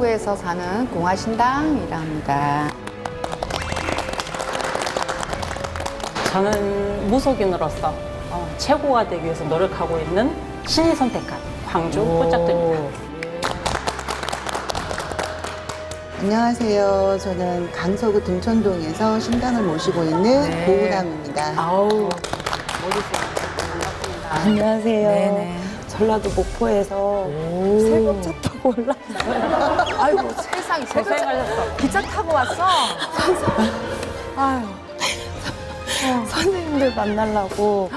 노원구에서 사는 공화신당이라 합니다. 저는 무속인으로서 최고가 되기 위해서 노력하고 있는 신이 선택한 광주 홀짝입니다. 안녕하세요. 저는 강서구 등촌동에서 신당을 모시고 있는 고은함입니다. 아우. 안녕하세요. 네네. 전라도 목포에서 새벽차 타고 올라왔어요. 아이고 세상에 고생하셨어. 기차 타고 왔어? 아유. 선생님들 만나려고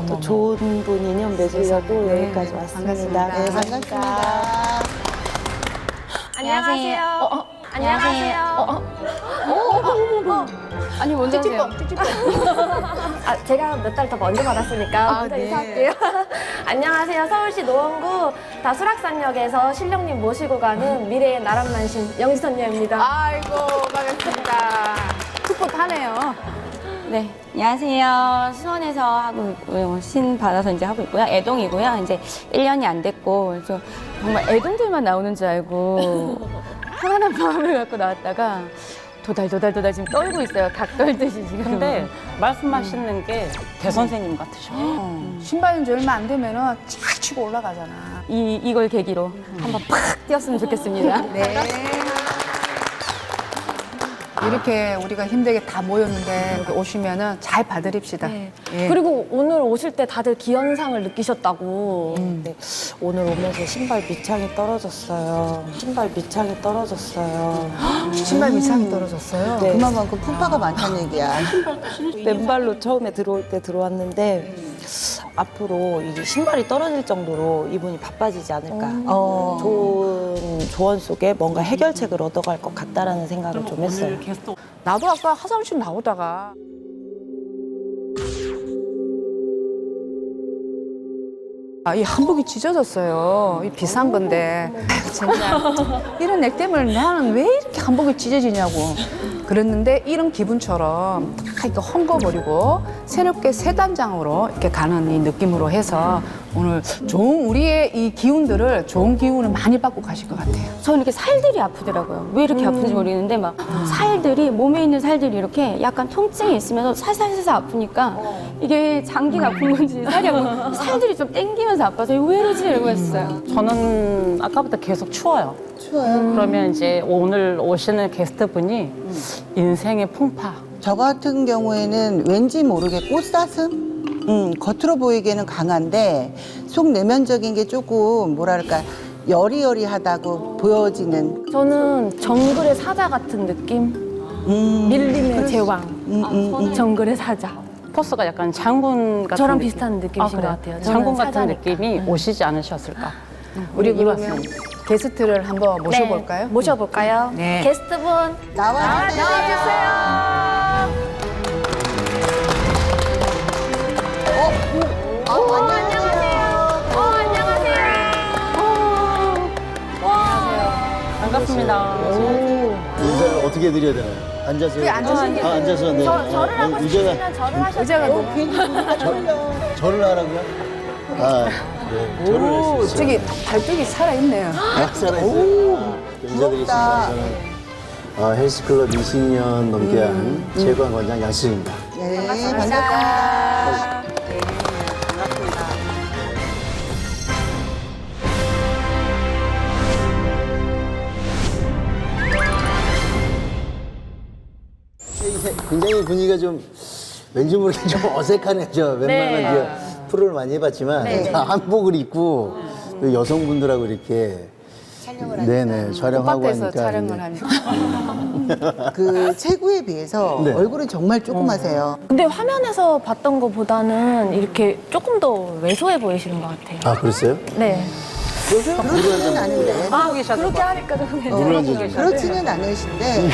또 좋은 분 인연 맺으려고 네, 여기까지 네, 왔습니다. 반갑습니다. 네, 반갑습니다. 안녕하세요. 안녕하세요. 아니 먼저 하세요. 아, 제가 몇 달 더 먼저 받았으니까 먼저 네. 인사할게요. 안녕하세요. 서울시 노원구 다수락산역에서 신령님 모시고 가는 미래의 나란만신 영지선녀입니다. 아이고 반갑습니다. 풋풋하네요. 네, 안녕하세요. 수원에서 하고 있고요. 신 받아서 이제 하고 있고요. 애동이고요. 이제 1년이 안 됐고, 그래서 정말 애동들만 나오는 줄 알고 편안한 마음을 갖고 나왔다가 도달 지금 떨고 있어요. 닭 떨듯이 지금. 근데 말씀하시는 게 대선생님 같으셔요. 신발 지 얼마 안 되면은 쫙 치고 올라가잖아. 이걸 계기로 한번 팍 뛰었으면 좋겠습니다. 네. 이렇게 우리가 힘들게 다 모였는데 여기 오시면은 잘 봐드립시다. 네. 예. 그리고 오늘 오실 때 다들 기현상을 느끼셨다고. 네, 오늘 오면서 신발 밑창이 떨어졌어요. 신발 밑창이 떨어졌어요. 신발 밑창이 떨어졌어요. 네. 그만큼 풍파가 많다는 얘기야. 맨발로 처음에 들어올 때 들어왔는데 앞으로 이 신발이 떨어질 정도로 이분이 바빠지지 않을까. 좋은 조언 속에 뭔가 해결책을 얻어갈 것 같다라는 생각을 좀 했어요. 나도 아까 화장실 나오다가 이 한복이 찢어졌어요. 이 비싼 건데 진짜 이런 액땜을 나는 왜 이렇게 한복이 찢어지냐고 그랬는데 이런 기분처럼 딱 이렇게 헝거버리고 새롭게 새 단장으로 이렇게 가는 이 느낌으로 해서 오늘 좋은 우리의 이 기운들을 좋은 기운을 많이 받고 가실 것 같아요. 저는 이렇게 살들이 아프더라고요. 왜 이렇게 아픈지 모르겠는데 막 살들이 몸에 있는 살들이 이렇게 약간 통증이 있으면서 살살살살 아프니까 이게 장기가 아픈 건지 살이 아픈 건지 살들이 좀 땡기면서 아파서 이거 왜 이러지 이러고 했어요. 저는 아까부터 계속 추워요. 추워요. 그러면 이제 오늘 오시는 게스트분이 인생의 풍파. 저 같은 경우에는 왠지 모르게 꽃사슴? 겉으로 보이기에는 강한데 속 내면적인 게 조금 뭐랄까 여리여리하다고 보여지는 저는 정글의 사자 같은 느낌? 밀림의 제왕. 정글의 사자. 포스가 약간 장군 같은 저랑 느낌. 비슷한 느낌이신 그래요? 것 같아요. 저는 장군 같은 사자니까. 느낌이 오시지 않으셨을까. 우리 그러면 이봤어요. 게스트를 한번 모셔볼까요? 네, 모셔볼까요? 네. 게스트분 나와주세요. 반갑습니다. 인사를 어떻게 드려야 되나요? 앉아서. 그래, 앉아서 해요. 앉아서. 네. 저를 하고 싶으시면 저를 하셔도 의자가 돼요. 높이 절을 하라고요? 아, 네. 절을 할 수 있어요. 저기 발등이 살아있네요. 인사드리겠습니다. 저는 헬스클럽 20년 넘게 한 체육관광장 양수입니다. 네, 반갑습니다. 굉장히 분위기가 좀 왠지 모르게 좀 어색하네요. 저 웬만한 이제 프로를 많이 해봤지만 한복을 입고 또 여성분들하고 이렇게 네네 촬영하고 밭에서 하니까 촬영을 하니까. 그 체구에 비해서 네. 얼굴은 정말 조그마세요. 근데 화면에서 봤던 것보다는 이렇게 조금 더 왜소해 보이시는 것 같아요. 아 그랬어요? 네. 그렇지는 않은데. 그렇게 하니까 좀 물을 앉아주세요. 네. 그렇지는 않으신데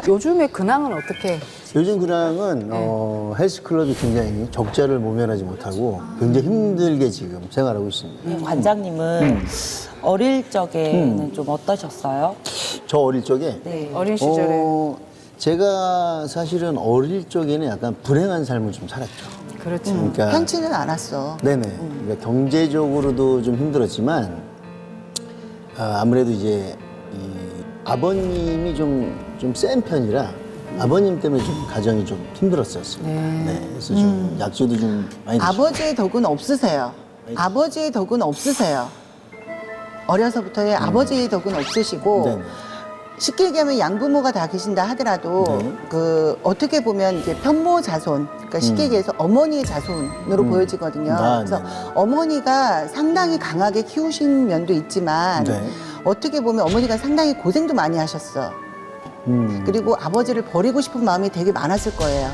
요즘에 근황은 어떻게? 요즘 근황은 헬스클럽이 굉장히 적자를 모면하지 못하고 굉장히 힘들게 지금 생활하고 있습니다. 관장님은 어릴 적에는 좀 어떠셨어요? 저 어릴 적에 네. 어린 시절에. 제가 사실은 어릴 적에는 약간 불행한 삶을 좀 살았죠. 그렇죠. 그러니까 편치는 않았어. 네네. 그러니까 경제적으로도 좀 힘들었지만 아무래도 이제 이 아버님이 좀 센 편이라 아버님 때문에 좀 가정이 좀 힘들었었어요. 네. 그래서 좀 약주도 좀 많이 드시고. 아버지의 덕은 없으세요. 아버지의 덕은 없으세요. 어려서부터의 아버지의 덕은 없으시고 네네. 쉽게 얘기하면 양부모가 다 계신다 하더라도 네. 그 어떻게 보면 이제 편모 자손, 그러니까 쉽게 얘기해서 어머니의 자손으로 보여지거든요. 그래서 네네. 어머니가 상당히 강하게 키우신 면도 있지만 네. 어떻게 보면 어머니가 상당히 고생도 많이 하셨어. 그리고 아버지를 버리고 싶은 마음이 되게 많았을 거예요.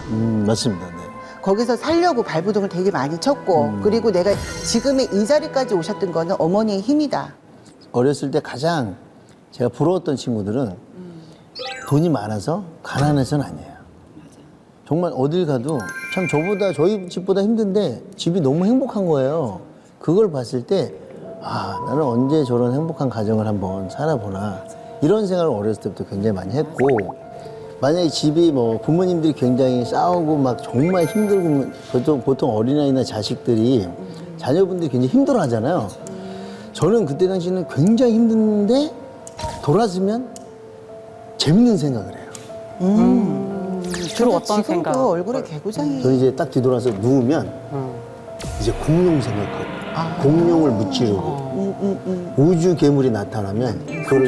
맞습니다. 네. 거기서 살려고 발부동을 되게 많이 쳤고 그리고 내가 지금의 이 자리까지 오셨던 거는 어머니의 힘이다. 어렸을 때 가장 제가 부러웠던 친구들은 돈이 많아서 가난해서는 아니에요. 정말 어딜 가도 참 저희 집보다 힘든데 집이 너무 행복한 거예요. 그걸 봤을 때 나는 언제 저런 행복한 가정을 한번 살아보나 이런 생각을 어렸을 때부터 굉장히 많이 했고 만약에 집이 뭐 부모님들이 굉장히 싸우고 막 정말 힘들고 보통 어린아이나 자식들이 자녀분들이 굉장히 힘들어 하잖아요. 저는 그때 당시에는 굉장히 힘든데 돌아서면 재밌는 생각을 해요. 주로 어떤 지금도 생각? 얼굴에 개구장이 저 이제 딱 뒤돌아서 누우면 이제 공룡 생각하고 공룡을 무찌르고 우주 괴물이 나타나면 그걸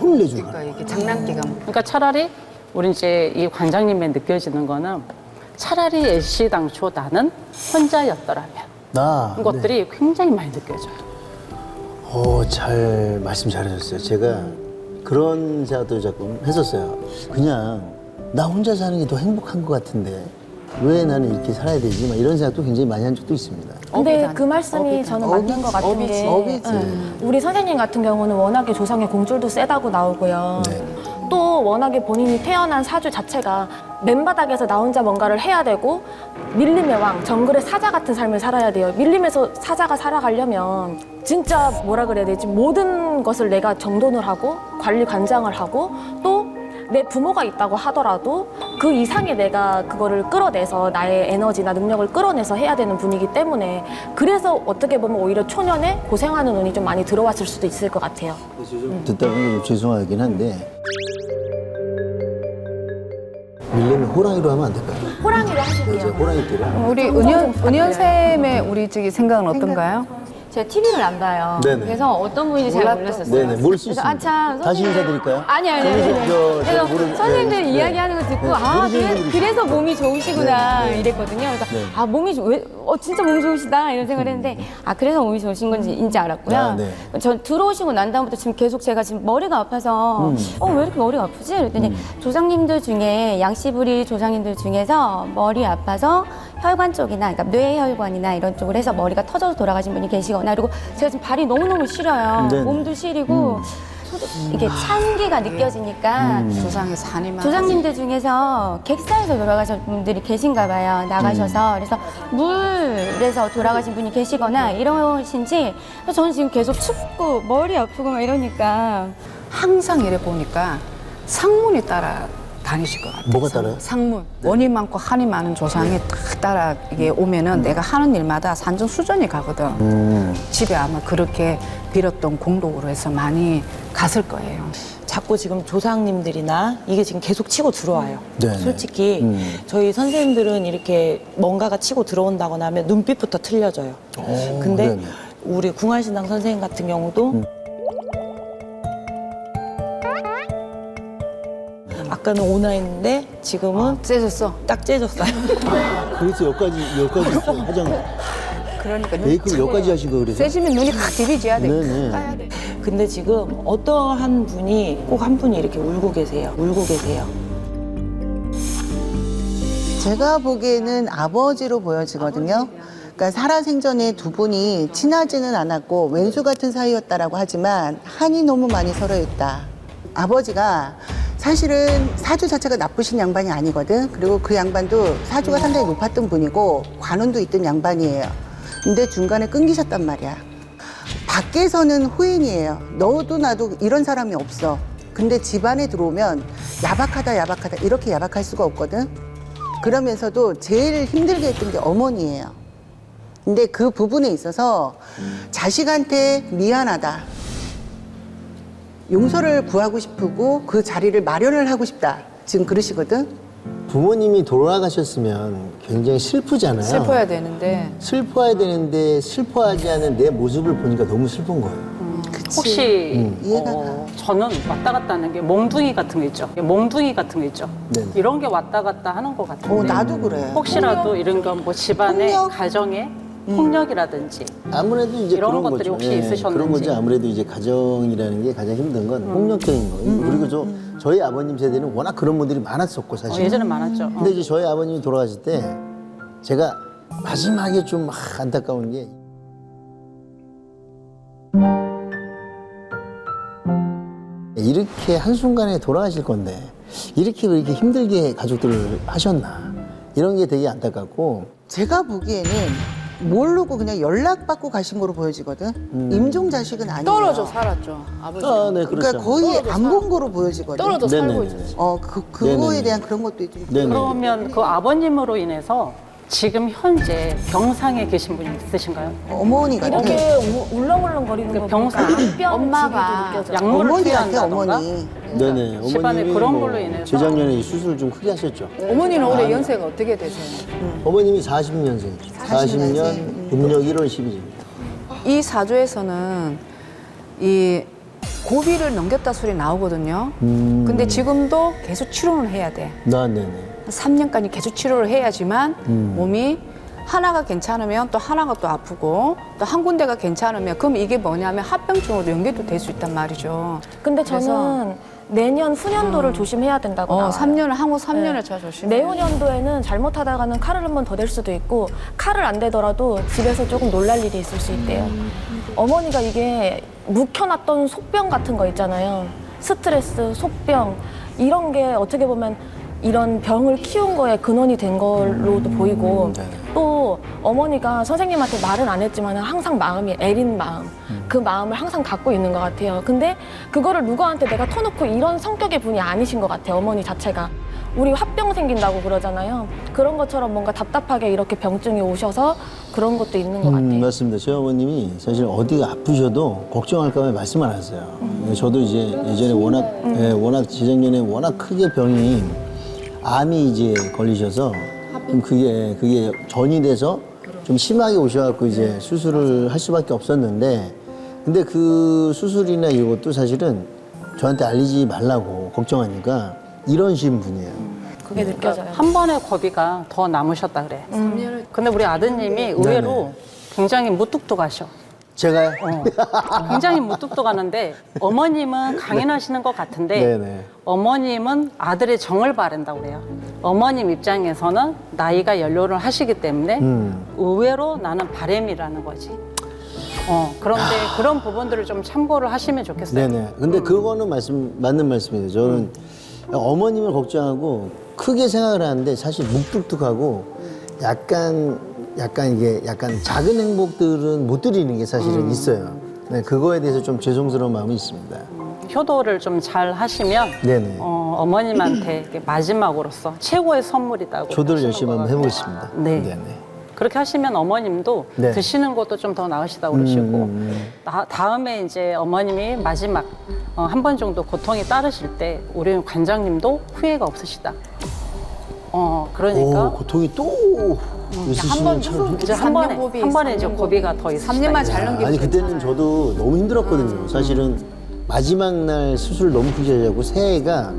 혼을 내주는 거예요. 그러니까 이게 장난기가 그러니까 차라리 우리 이제 이 관장님의 느껴지는 거는 차라리 애시당초 나는 혼자였더라면 이런 것들이 굉장히 많이 느껴져요. 잘 말씀 잘하셨어요. 제가 그런 생각도 자꾸 했었어요. 그냥 나 혼자 사는 게 더 행복한 것 같은데 왜 나는 이렇게 살아야 되지? 막 이런 생각도 굉장히 많이 한 적도 있습니다. 근데 그 말씀이 저는 맞는 것 같은 게 어비지. 우리 선생님 같은 경우는 워낙에 조상의 공줄도 세다고 나오고요. 네. 또 워낙에 본인이 태어난 사주 자체가 맨바닥에서 나 혼자 뭔가를 해야 되고 밀림의 왕, 정글의 사자 같은 삶을 살아야 돼요. 밀림에서 사자가 살아가려면 진짜 뭐라 그래야 되지? 모든 것을 내가 정돈을 하고 관리 관장을 하고 또 내 부모가 있다고 하더라도 그 이상의 내가 그거를 끌어내서 나의 에너지나 능력을 끌어내서 해야 되는 분이기 때문에 그래서 어떻게 보면 오히려 초년에 고생하는 운이 좀 많이 들어왔을 수도 있을 것 같아요. 듣다 보니 좀 죄송하긴 한데 밀려면 호랑이로 하면 안 될까요? 호랑이로 하실게요. 제가 호랑이 띠를 우리 은현쌤의 우리 저기 생각은 어떤가요? 제가 TV를 안 봐요. 네네. 그래서 어떤 분인지 잘 몰랐었어요. 네네, 모를 수 그래서 있습니다. 참 다시 인사드릴까요? 아니. 제가 그래서 선생님들 네. 이야기하는 거 듣고 모르시는 분들이 그래서 몸이 좋으시구나 네, 네. 이랬거든요. 그래서 네. 몸이 진짜 몸 좋으시다 이런 생각을 했는데 그래서 몸이 좋으신 건지인지 알았고요. 네. 전 들어오시고 난 다음부터 지금 계속 제가 지금 머리가 아파서 왜 이렇게 머리가 아프지? 그랬더니 조상님들 중에 양씨부리 조상님들 중에서 머리 아파서 혈관 쪽이나 그러니까 뇌혈관이나 이런 쪽을 해서 머리가 터져서 돌아가신 분이 계시거나 그리고 제가 지금 발이 너무너무 시려요. 네네. 몸도 시리고 이게 찬기가 느껴지니까 조상에서 한이 많아. 조상님들 중에서 객사에서 돌아가신 분들이 계신가 봐요. 나가셔서. 그래서 물에서 돌아가신 분이 계시거나 이러신지 저는 지금 계속 춥고 머리 아프고 막 이러니까 항상 이래 보니까 상문이 따라 다니실 것 같아요. 뭐가 따라요? 상문. 원이 많고 한이 많은 조상이 딱 따라 이게 오면은 내가 하는 일마다 산전수전이 가거든. 집에 아마 그렇게 빌었던 공덕으로 해서 많이 갔을 거예요. 자꾸 지금 조상님들이나 이게 지금 계속 치고 들어와요. 네네. 솔직히 저희 선생님들은 이렇게 뭔가가 치고 들어온다거나 하면 눈빛부터 틀려져요. 근데 네네. 우리 궁활신당 선생님 같은 경우도 아까는 오나했는데 지금은 째졌어. 딱 째졌어요. 그래서 여기까지 있어요. 화장 그러니까 메이크업 여기까지 하신 거 그래서? 세지면 눈이 확 디비져야 돼. 네네. 까야 돼. 근데 지금 어떠한 분이 꼭 한 분이 이렇게 울고 계세요. 제가 보기에는 아버지로 보여지거든요. 그러니까 살아생전에 두 분이 친하지는 않았고 왼수 같은 사이였다라고 하지만 한이 너무 많이 서로였다. 아버지가 사실은 사주 자체가 나쁘신 양반이 아니거든. 그리고 그 양반도 사주가 상당히 높았던 분이고 관운도 있던 양반이에요. 근데 중간에 끊기셨단 말이야. 밖에서는 후인이에요. 너도 나도 이런 사람이 없어. 근데 집안에 들어오면 야박하다 이렇게 야박할 수가 없거든. 그러면서도 제일 힘들게 했던 게 어머니예요. 근데 그 부분에 있어서 자식한테 미안하다. 용서를 구하고 싶고 그 자리를 마련을 하고 싶다. 지금 그러시거든. 부모님이 돌아가셨으면 굉장히 슬프잖아요. 슬퍼야 되는데 슬퍼야 되는데 슬퍼하지 않은 내 모습을 보니까 너무 슬픈 거예요. 혹시 이해가 저는 왔다 갔다 하는 게 몽둥이 같은 거 있죠. 몽둥이 같은 거 있죠. 네네. 이런 게 왔다 갔다 하는 것 같은데. 나도 그래. 혹시라도 이런 건 뭐 집안의 폭력? 가정의 폭력이라든지 아무래도 이제 이런 그런 것들이 거죠. 혹시 예, 있으셨는지. 그런 거죠. 아무래도 이제 가정이라는 게 가장 힘든 건 폭력적인 거. 그리고 저희 아버님 세대는 워낙 그런 분들이 많았었고 사실. 예전에 많았죠. 근데 이제 저희 아버님이 돌아가실 때 제가 마지막에 좀 안타까운 게 이렇게 한순간에 돌아가실 건데 이렇게 왜 이렇게 힘들게 가족들을 하셨나 이런 게 되게 안타깝고 제가 보기에는 모르고 그냥 연락받고 가신 거로 보여지거든. 임종 자식은 아니에요. 떨어져 살았죠. 아버지. 네, 그러니까 그렇죠. 거의 안 본 거로 보여지거든. 떨어져 살고 네네네. 있었지. 그거에 네네네. 대한 그런 것도 좀. 네네. 그러면 그 아버님으로 인해서 지금 현재 병상에 계신 분이 있으신가요? 어머니 같아. 이렇게 울렁울렁거리는 그 거 병상. 보니까 엄마가 느껴져. 약물을 어머니 같아, 투여한다던가 어머니. 네네. 집안에 어머님이 그런 뭐 걸로 인해서 재작년에 이 수술을 좀 크게 하셨죠. 어머니는 올해 연세가 어떻게 되세요? 어머님이 40년생. 40년 음력 1월 10일입니다. 이 사주에서는 이 고비를 넘겼다 소리 나오거든요. 근데 지금도 계속 치료는 해야 돼. 네네. 3년까지 계속 치료를 해야지만 몸이 하나가 괜찮으면 또 하나가 또 아프고 또 한 군데가 괜찮으면 그럼 이게 뭐냐면 합병증으로 연결도 될 수 있단 말이죠. 근데 그래서- 저는 내년 후년도를 조심해야 된다고 나와요. 3년을 한국 3년을 네. 저 조심해. 내후년도에는 잘못하다가는 칼을 한 번 더 댈 수도 있고 칼을 안 대더라도 집에서 조금 놀랄 일이 있을 수 있대요. 어머니가 이게 묵혀놨던 속병 같은 거 있잖아요. 스트레스, 속병 이런 게 어떻게 보면 이런 병을 키운 거에 근원이 된 걸로도 보이고 또 어머니가 선생님한테 말은 안 했지만 항상 마음이 애린 마음 그 마음을 항상 갖고 있는 것 같아요. 근데 그거를 누구한테 내가 터놓고 이런 성격의 분이 아니신 것 같아요. 어머니 자체가. 우리 합병 생긴다고 그러잖아요. 그런 것처럼 뭔가 답답하게 이렇게 병증이 오셔서 그런 것도 있는 것 같아요. 맞습니다. 저희 어머님이 사실 어디가 아프셔도 걱정할까 봐 말씀 안 하세요. 저도 이제 예전에 워낙 재작년에 워낙 크게 병이 암이 이제 걸리셔서 좀 그게 전이 돼서 좀 심하게 오셔갖고 이제 수술을 할 수밖에 없었는데 근데 그 수술이나 이것도 사실은 저한테 알리지 말라고 걱정하니까 이러신 분이에요. 그게 느껴져요. 한 번의 고비가 더 남으셨다 그래. 근데 우리 아드님이 의외로 굉장히 무뚝뚝하셔. 제가요? 굉장히 무뚝뚝하는데 어머님은 강인하시는 것 같은데 네네. 어머님은 아들의 정을 바란다고 그래요. 어머님 입장에서는 나이가 연로를 하시기 때문에 의외로 나는 바램이라는 거지. 그런데 그런 부분들을 좀 참고를 하시면 좋겠어요. 네네. 근데 그거는 맞는 말씀이에요. 저는 어머님을 걱정하고 크게 생각을 하는데 사실 묵뚝뚝하고 약간 작은 행복들은 못 드리는 게 사실은 있어요. 네, 그거에 대해서 좀 죄송스러운 마음이 있습니다. 효도를 좀 잘 하시면 네네. 어머님한테 이렇게 마지막으로서 최고의 선물이다고 조도를 하시는 열심히 한번 것 해보겠습니다. 네. 네네. 그렇게 하시면 어머님도 네. 드시는 것도 좀 더 나으시다고 그러시고 다음에 이제 어머님이 마지막 한 번 정도 고통이 따르실 때 우리 관장님도 후회가 없으시다. 그러니까 고통이 또 있으시면 참 이제 한 번에 이제 고비가 더 있으시다. 3년만 잘 넘기면 아니 그때는 저도 너무 힘들었거든요. 사실은 마지막 날 수술 너무 크게 하고 새해가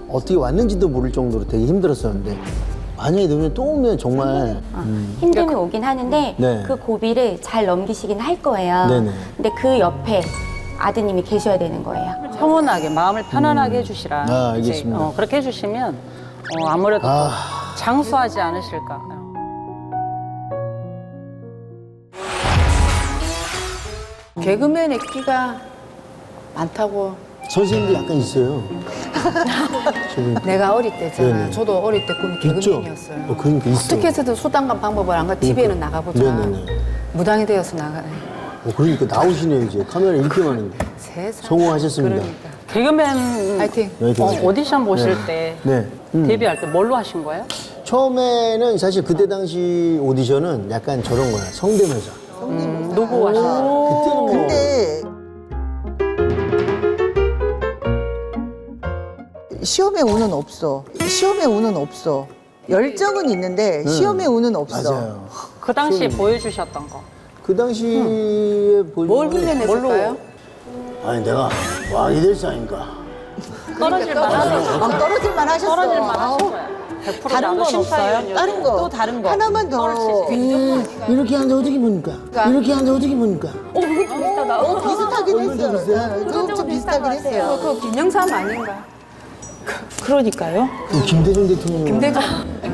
어떻게 왔는지도 모를 정도로 되게 힘들었었는데 만약에 내년에 또 오면 정말 힘듦이 오긴 하는데 네. 그 고비를 잘 넘기시긴 할 거예요. 네네. 근데 그 옆에 아드님이 계셔야 되는 거예요. 평온하게 마음을 편안하게 해주시라. 아, 알겠습니다. 이제, 그렇게 해주시면 아무래도 더 장수하지 않으실까. 개그맨의 끼가 많다고 선생님도 약간 있어요. 저는 내가 어릴 때잖아. 네네. 저도 어릴 때 꿈이 있죠? 개그맨이었어요. 그러니까 있어. 어떻게 해서든 수단과 방법을 안 가. TV에는 나가보자. 네네네. 무당이 되어서 나가네. 그러니까 나오시네요 이제 카메라 이렇게 많은데. 세상. 성공하셨습니다. 그러니까. 개그맨 파이팅. 오디션 보실 때 네. 데뷔할 때 뭘로 하신 거예요? 처음에는 사실 그때 당시 오디션은 약간 저런 거야. 성대모사. 누구 하신 거예요? 그때는 뭐 근데 시험에 운은 없어. 시험에 운은 없어. 열정은 있는데 시험에 운은 없어. 맞아요. 그 당시에 보여주셨던 거. 그 당시에 뭘 훈련했을까요? 아니 내가 왕이 될 상인가. 떨어질 만한 떨어질만 하셨어. 떨어질 만한 아우, 거야. 100% 다른 나도 건 심사위원이었어. 없어요? 다른 거. 또 다른 거. 하나만 더. 이렇게 하는데 어떻게 보니까? 이렇게 하는데 어떻게 보니까? 비슷하긴 했어. 좀 비슷하긴 했어요. 그거 김영삼 아닌가? 그러니까요. 김대중 대통령 김대중.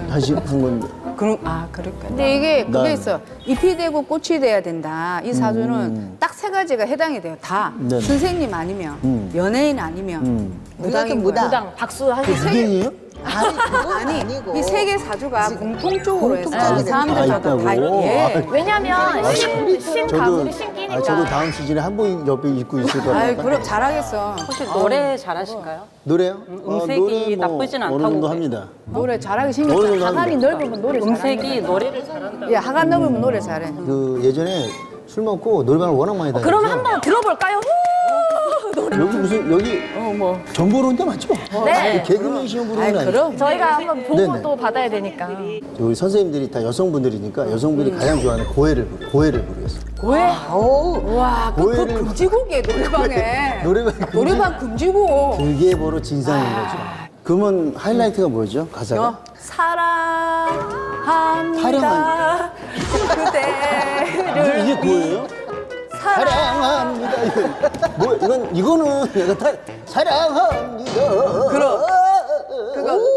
다시 한 건데. 그럴까. 근데 이게 그게 난- 있어. 잎이 되고 꽃이 돼야 된다. 이 사주는 딱 세 가지가 해당이 돼요. 다. 네네. 선생님 아니면, 연예인 아니면, 무당인 무당. 거야. 무당 박수 하시 무당이에요? 아니, 그건 아니, 아니고. 이 세 개 사주가 공통적으로 해서 공통적인 사람들마다 다 다 있다고? 예. 왜냐면 신 가물이 저도 신기니까. 다음 시즌에 한복 옆에 입고 있을 거라. 아유, 그럼 잘하겠어. 혹시 노래 잘하신가요? 노래요? 음색이 나쁘진 않다고 어느 정도 그래. 합니다. 노래 잘하기 어느 생겼잖아. 정도 하관이 합니다. 넓으면 노래 잘해. 음색이 노래를 잘한다. 야, 하관 넓으면 노래 잘해. 그 예전에 술 먹고 노래방을 워낙 많이 다녔어요. 그러면 한번 들어볼까요? 후! 여기 무슨 여기 전 보러 온 데 맞죠? 네. 개그맨 시험 보러 온 거 아니에요? 그럼. 저희가 한번 보고 네네. 또 받아야 되니까. 우리 선생님들이 다 여성분들이니까 여성분이 가장 좋아하는 고해를 부르겠어요. 고해? 와, 그 고해를- 금지곡이에요, 노래방에. 노래방 금지- 노래방 금지곡. 그게 바로 진상인 거죠. 그러면 하이라이트가 뭐죠? 가사가? 사랑합니다. 그대를 이게 고해예요? 사랑합니다. 이거는 내가 다 사랑합니다. 그럼.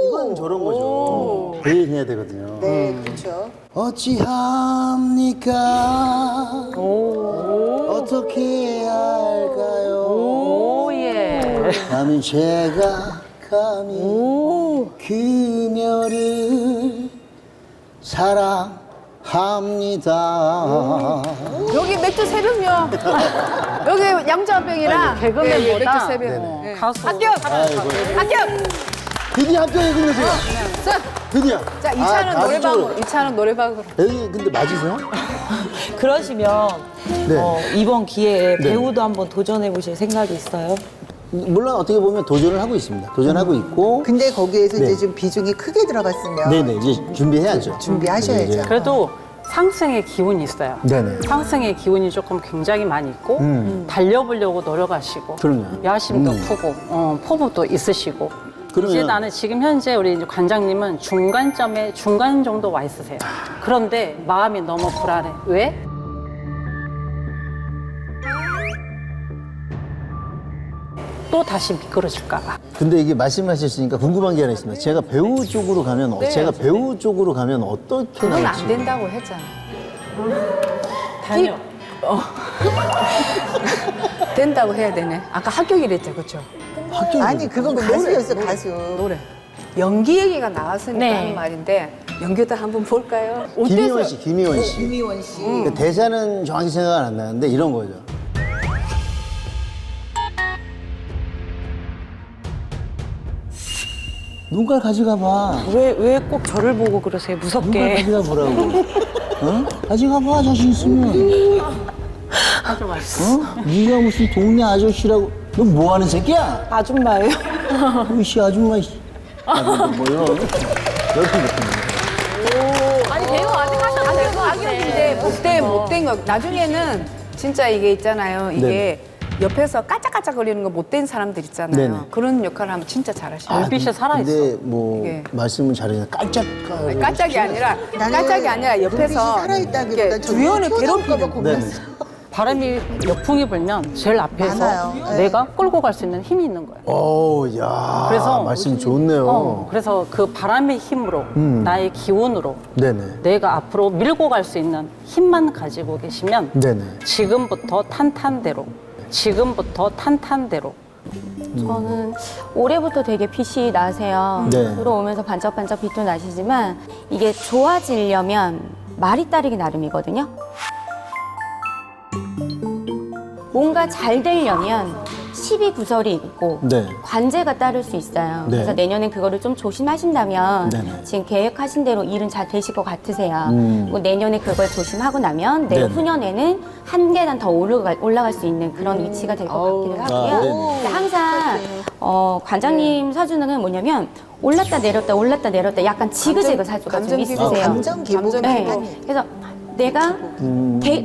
이건 저런 거죠. 매일 해야 되거든요. 네, 그렇죠. 어찌합니까? 어떻게 해야 할까요? 오예. 감히 제가 감히 그녀를 사랑합니다. 여기 맥주 새벽요. 여기 양자병이랑 개그맨보다 맥주 새벽. 네네. 네. 가수. 합격! 아이고. 합격! 드디어 합격해 끝내세요. 자, 드디어. 자, 2차는 가수 노래방으로. 쪽으로. 2차는 노래방으로. 여기 근데 맞으세요? 그러시면 네. 이번 기회에 네. 배우도 한번 도전해 보실 생각이 있어요? 물론 어떻게 보면 도전을 하고 있습니다. 도전하고 있고. 근데 거기에서 네. 이제 좀 비중이 크게 들어갔으면 네네 이제 준비해야죠. 준비하셔야죠. 이제. 그래도 상승의 기운이 있어요. 네네. 상승의 기운이 조금 굉장히 많이 있고 달려보려고 노력하시고 그럼요. 야심도 크고 포부도 있으시고 그러면- 이제 나는 지금 현재 우리 이제 관장님은 중간점에 중간 정도 와 있으세요. 그런데 마음이 너무 불안해. 왜? 또 다시 미끄러질까 봐. 근데 이게 말씀하셨으니까 궁금한 게 하나 있습니다. 제가 배우 쪽으로 가면 제가 배우 쪽으로 가면 어떻게 그건 나올지. 안 된다고 했잖아. 다녀. 된다고 해야 되네. 아까 합격이랬죠, 그렇죠? 합격이 아니, 그건 가수였어, 가수. 노래. 연기 얘기가 나왔으니까 네. 하는 말인데 연기도 한번 볼까요? 김희원 씨, 김희원 씨. 김희원 씨. 그 대사는 정확히 생각 안 나는데 이런 거죠. 눈깔 가져가 봐. 왜 꼭 저를 보고 그러세요? 눈깔 무섭게. 가져가 보라고. 어? 가져가 봐 자신 있으면. 가져갔어. 어? 네가 무슨 동네 아저씨라고. 너 뭐 하는 새끼야? 아줌마예요? 이씨 아줌마 씨. 뭐요? 이렇게 느끼는 아니 배우 아직 하셔도 될 것 같아. 악역인데 못된 거. 나중에는 진짜 이게 있잖아요. 이게 네네. 옆에서 까짝까짝거리는 거 못된 사람들 있잖아요. 네네. 그런 역할을 하면 진짜 잘하시죠. 불빛이 살아있어. 근데 뭐 이게. 말씀은 잘하시네. 깔짝. 까짝이 아니라 옆에서 눈빛이 살아있다기보다 이렇게 주연을 괴롭히는 거. 네네. 바람이 역풍이 불면 제일 앞에서 많아요. 네. 내가 끌고 갈 수 있는 힘이 있는 거예요. 오, 야. 그래서 말씀 좋네요. 그래서 그 바람의 힘으로 나의 기운으로 네네. 내가 앞으로 밀고 갈 수 있는 힘만 가지고 계시면 네네. 지금부터 탄탄대로 저는 올해부터 되게 빛이 나세요. 네. 들어오면서 반짝반짝 빛도 나시지만 이게 좋아지려면 말이 따르기 나름이거든요. 뭔가 잘 되려면 시비구설이 있고 네. 관제가 따를 수 있어요. 네. 그래서 내년엔 그거를 좀 조심하신다면 네네. 지금 계획하신 대로 일은 잘 되실 것 같으세요. 음. 그리고 내년에 그걸 조심하고 나면 네네. 내후년에는 한 계단 더 올라갈 수 있는 그런 위치가 될 것 같기는 하고요. 아, 네네. 근데 항상 사주가 관장님 사주는 뭐냐면 올랐다 내렸다 올랐다 내렸다 약간 지그재그 사주가 좀 있으세요. 감정 기복이 네. 그래서 내가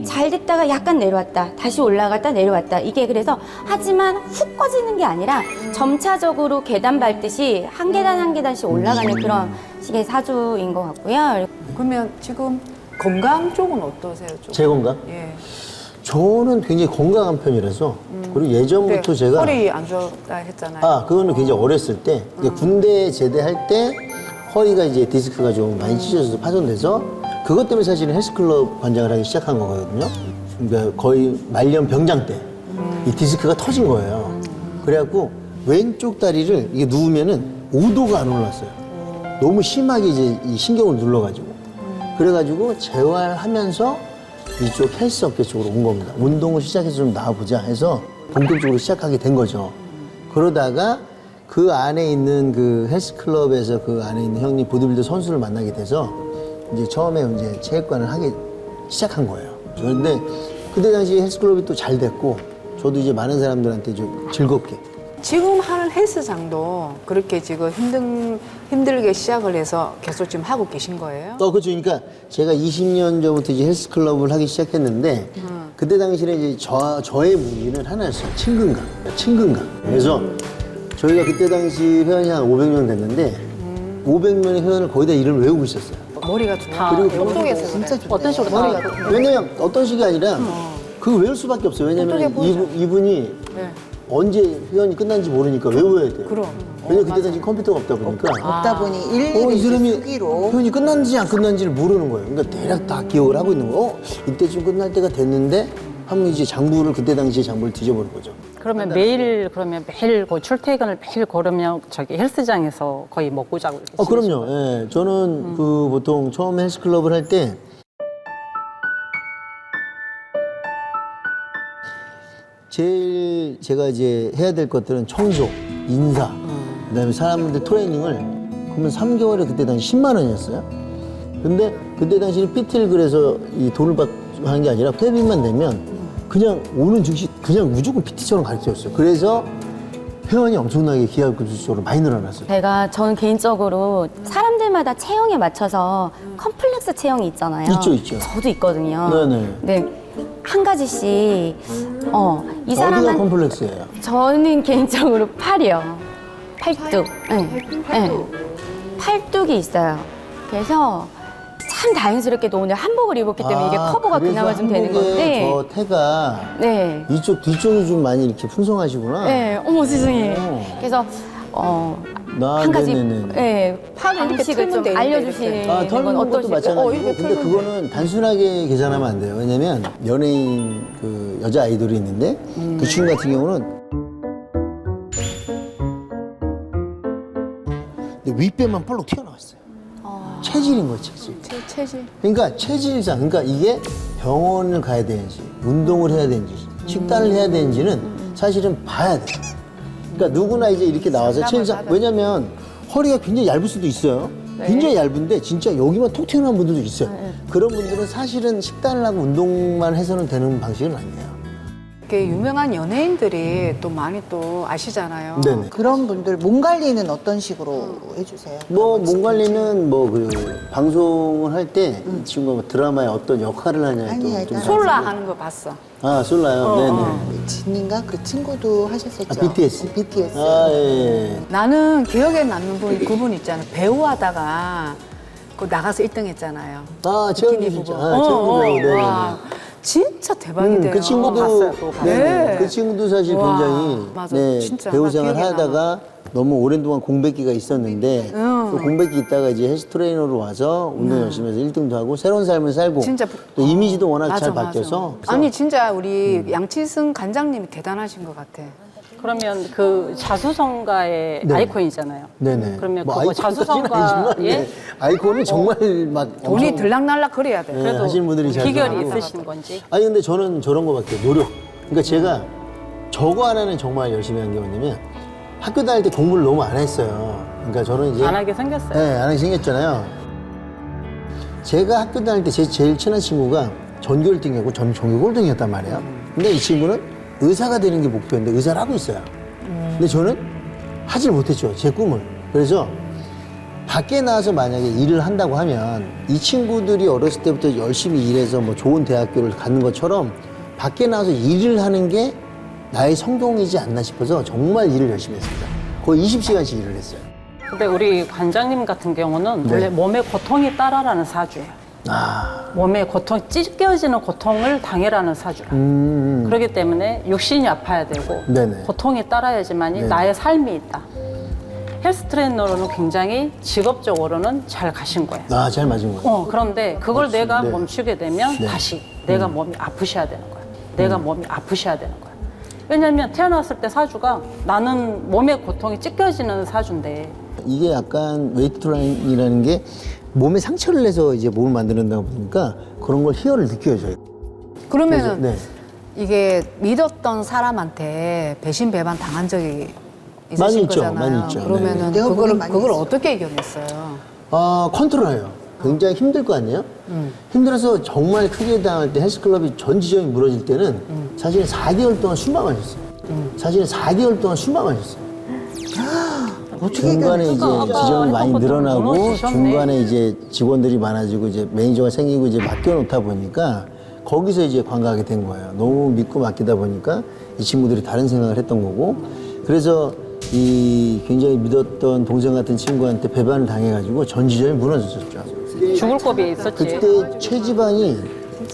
잘 됐다가 약간 내려왔다 다시 올라갔다 내려왔다 이게 그래서 하지만 훅 꺼지는 게 아니라 점차적으로 계단 밟듯이 한 계단 한 계단씩 올라가는 그런 식의 사주인 것 같고요. 그러면 지금 건강 쪽은 어떠세요? 좀? 제 건강? 예. 저는 굉장히 건강한 편이라서 그리고 예전부터 네, 제가 허리 안 좋다 했잖아요. 아 그거는 굉장히 어렸을 때 이제 군대 제대할 때 허리가 이제 디스크가 좀 많이 찢어져서 파손돼서 그것 때문에 사실은 헬스클럽 관장을 하기 시작한 거거든요. 그러니까 거의 말년 병장 때 이 디스크가 터진 거예요. 그래갖고 왼쪽 다리를 이게 누우면은 5도가 안 올랐어요. 너무 심하게 이제 이 신경을 눌러가지고 그래가지고 재활하면서 이쪽 헬스 업계 쪽으로 온 겁니다. 운동을 시작해서 좀 나와보자 해서 본격적으로 시작하게 된 거죠. 그러다가 그 안에 있는 그 헬스클럽에서 그 안에 있는 형님 보디빌더 선수를 만나게 돼서 이제 처음에 이제 체육관을 하기 시작한 거예요. 그런데 그때 당시 헬스클럽이 또 잘 됐고 저도 이제 많은 사람들한테 좀 즐겁게 지금 하는 헬스장도 그렇게 지금 힘들게 시작을 해서 계속 지금 하고 계신 거예요? 그렇죠. 그러니까 제가 20년 전부터 이제 헬스클럽을 하기 시작했는데 그때 당시에 이제 저의 무기는 하나였어요. 친근감. 그래서 저희가 그때 당시 회원이 한 500명 됐는데 500명의 회원을 거의 다 이름을 외우고 있었어요. 머리가 좋아. 그리고 똑똑해서 진짜 좋다. 어떤 식으로 머리가 다 좋아. 왜냐면 어떤 식이 아니라 그거 외울 수밖에 없어요. 왜냐면 어떻게 보죠? 이분이 네. 언제 회원이 끝난지 모르니까 외워야 돼요. 그럼. 왜냐면 그때 당시 컴퓨터가 없다 보니까 없다 보니 이 일일이 사람이 수기로 회원이 끝났는지 안 끝났는지를 모르는 거예요. 그러니까 대략 다 기억을 하고 있는 거예요. 이때쯤 끝날 때가 됐는데 하면 이제 장부를 그때 당시에 장부를 뒤져버린 거죠. 그러면 매일 그 출퇴근을 매일 걸으면 저기 헬스장에서 거의 먹고 자고 이렇게 지내시는 그럼요. 예. 저는 그 보통 처음 헬스클럽을 할 때 제일 제가 이제 해야 될 것들은 청소, 인사, 그다음에 사람들 트레이닝을 그러면 3개월에 그때 당시 10만 원이었어요. 근데 그때 당시는 PT를 그래서 이 돈을 받고 하는 게 아니라 회비만 내면 그냥 오는 즉시 그냥 무조건 PT처럼 가르쳐줬어요. 그래서 회원이 엄청나게 기하급수적으로 많이 늘어났어요. 저는 개인적으로 사람들마다 체형에 맞춰서 컴플렉스 체형이 있잖아요. 있죠. 저도 있거든요. 네네. 네. 한 가지씩, 이 어디가 사람은, 컴플렉스예요? 저는 개인적으로 팔이요. 팔뚝. 네. 팔뚝이 있어요. 그래서 참 다행스럽게도 오늘 한복을 입었기 때문에 이게 커버가 그래서 그나마 좀 되는 한국의 건데. 저 태가 네. 이쪽 뒤쪽이 좀 많이 이렇게 풍성하시구나. 네, 어머 세상에. 그래서 한 가지 네네네. 팔을 이렇게 방식을 틀면 좀 되는데, 알려주시는 털는 건 것도 어떠실까요? 마찬가지고. 이렇게 근데 털면 그거는 단순하게 계산하면 안 돼요. 왜냐면 연예인 그 여자 아이돌이 있는데 그 친구 같은 경우는 근데 윗배만 볼록 튀어나왔어요. 체질인 거예요, 체질. 체질. 그러니까 체질상, 그러니까 이게 병원을 가야 되는지, 운동을 해야 되는지, 식단을 해야 되는지는 사실은 봐야 돼요. 그러니까 누구나 이제 이렇게 나와서 체질상, 왜냐면 허리가 굉장히 얇을 수도 있어요. 굉장히 얇은데 진짜 여기만 톡 튀어나온 분들도 있어요. 그런 분들은 사실은 식단을 하고 운동만 해서는 되는 방식은 아니에요. 이렇게 유명한 연예인들이 또 많이 또 아시잖아요. 네네. 그런 분들 몸 관리는 어떤 식으로 해주세요? 뭐 몸 관리는 뭐 그 방송을 할 때 친구가 드라마에 어떤 역할을 하냐에 아니, 또 아니, 좀 솔라 하는 거 봤어. 아 솔라요. 네네. 진인가 그 친구도 하셨었죠. 아, BTS. BTS. 아 예. 나는 기억에 남는 분 그분 있잖아요. 배우 하다가 그 나가서 1등 했잖아요. 아 최은주 진짜. 아 최은주 배우. 네. 와, 진짜 대박이네요. 그 친구도 봤어요, 그거 봤어요. 네. 그 친구도 사실 와, 굉장히 맞아. 네, 진짜 배우 나 생활 기억에 하다가 너무 오랜 동안 공백기가 있었는데 그 공백기 있다가 이제 헬스 트레이너로 와서 운동 열심히 해서 1등도 하고 새로운 삶을 살고 진짜 또 이미지도 워낙 맞아, 잘 맞아. 바뀌어서 아니 진짜 우리 양치승 관장님이 대단하신 것 같아. 그러면 그 자수성가의 네. 아이콘이잖아요. 네네. 그러면 뭐 그거 아이콘까지는 아니지만, 자수성가에 네. 아이콘은 정말 막 돈이 엄청 들락날락 그래야 돼. 네, 하시는 분들이 잘 비결이 들어가고. 있으신 건지. 아니 근데 저는 저런 거밖에 노력. 그러니까 제가 저거 하나는 정말 열심히 한 게 뭐냐면 학교 다닐 때 공부를 너무 안 했어요. 그러니까 저는 이제 안 하게 생겼어요. 네, 안 하게 생겼잖아요. 제가 학교 다닐 때 제 제일 친한 친구가 전교 1등이었고 저는 전교 꼴등이었단 말이에요. 근데 이 친구는 의사가 되는 게 목표인데 의사를 하고 있어요. 근데 저는 하질 못했죠. 제 꿈을. 그래서 밖에 나와서 만약에 일을 한다고 하면 이 친구들이 어렸을 때부터 열심히 일해서 뭐 좋은 대학교를 가는 것처럼 밖에 나와서 일을 하는 게 나의 성공이지 않나 싶어서 정말 일을 열심히 했습니다. 거의 20시간씩 일을 했어요. 근데 우리 관장님 같은 경우는 네. 원래 몸의 고통이 따라라는 사주예요. 몸의 고통, 찢겨지는 고통을 당해라는 사주라. 그렇기 때문에 육신이 아파야 되고 네네. 고통이 따라야지만이 네네. 나의 삶이 있다. 헬스 트레이너로는 굉장히 직업적으로는 잘 가신 거예요. 잘 맞은 거예요. 그런데 그걸 내가 네. 멈추게 되면 네. 다시 내가 몸이 아프셔야 되는 거야. 내가 몸이 아프셔야 되는 거야. 왜냐면 태어났을 때 사주가 나는 몸의 고통이 찢겨지는 사주인데 이게 약간 웨이트 트레이닝이라는 게 몸에 상처를 내서 이제 몸을 만드는다 보니까 그런 걸 희열을 느껴요, 저희. 그러면은 네. 이게 믿었던 사람한테 배신 배반 당한 적이 있으신 많이 있죠, 거잖아요. 많이 있죠. 그러면은 네. 내가 보기엔 많이 그걸 있어요. 어떻게 이겨냈어요? 컨트롤해요. 굉장히 힘들 거 아니에요? 힘들어서 정말 크게 당할 때 헬스클럽이 전 지점이 무너질 때는 사실은 4개월 동안 숨만 마셨어요. 사실은 4개월 동안 숨만 마셨어요. 중간에 이제 아까 지점이 많이 했던 것처럼 늘어나고 무너지셨네. 중간에 이제 직원들이 많아지고 이제 매니저가 생기고 이제 맡겨놓다 보니까 거기서 이제 관가하게 된 거예요. 너무 믿고 맡기다 보니까 이 친구들이 다른 생각을 했던 거고 그래서 이 굉장히 믿었던 동생 같은 친구한테 배반을 당해가지고 전 지점이 무너졌었죠. 죽을 겁이 있었지. 그때 체지방이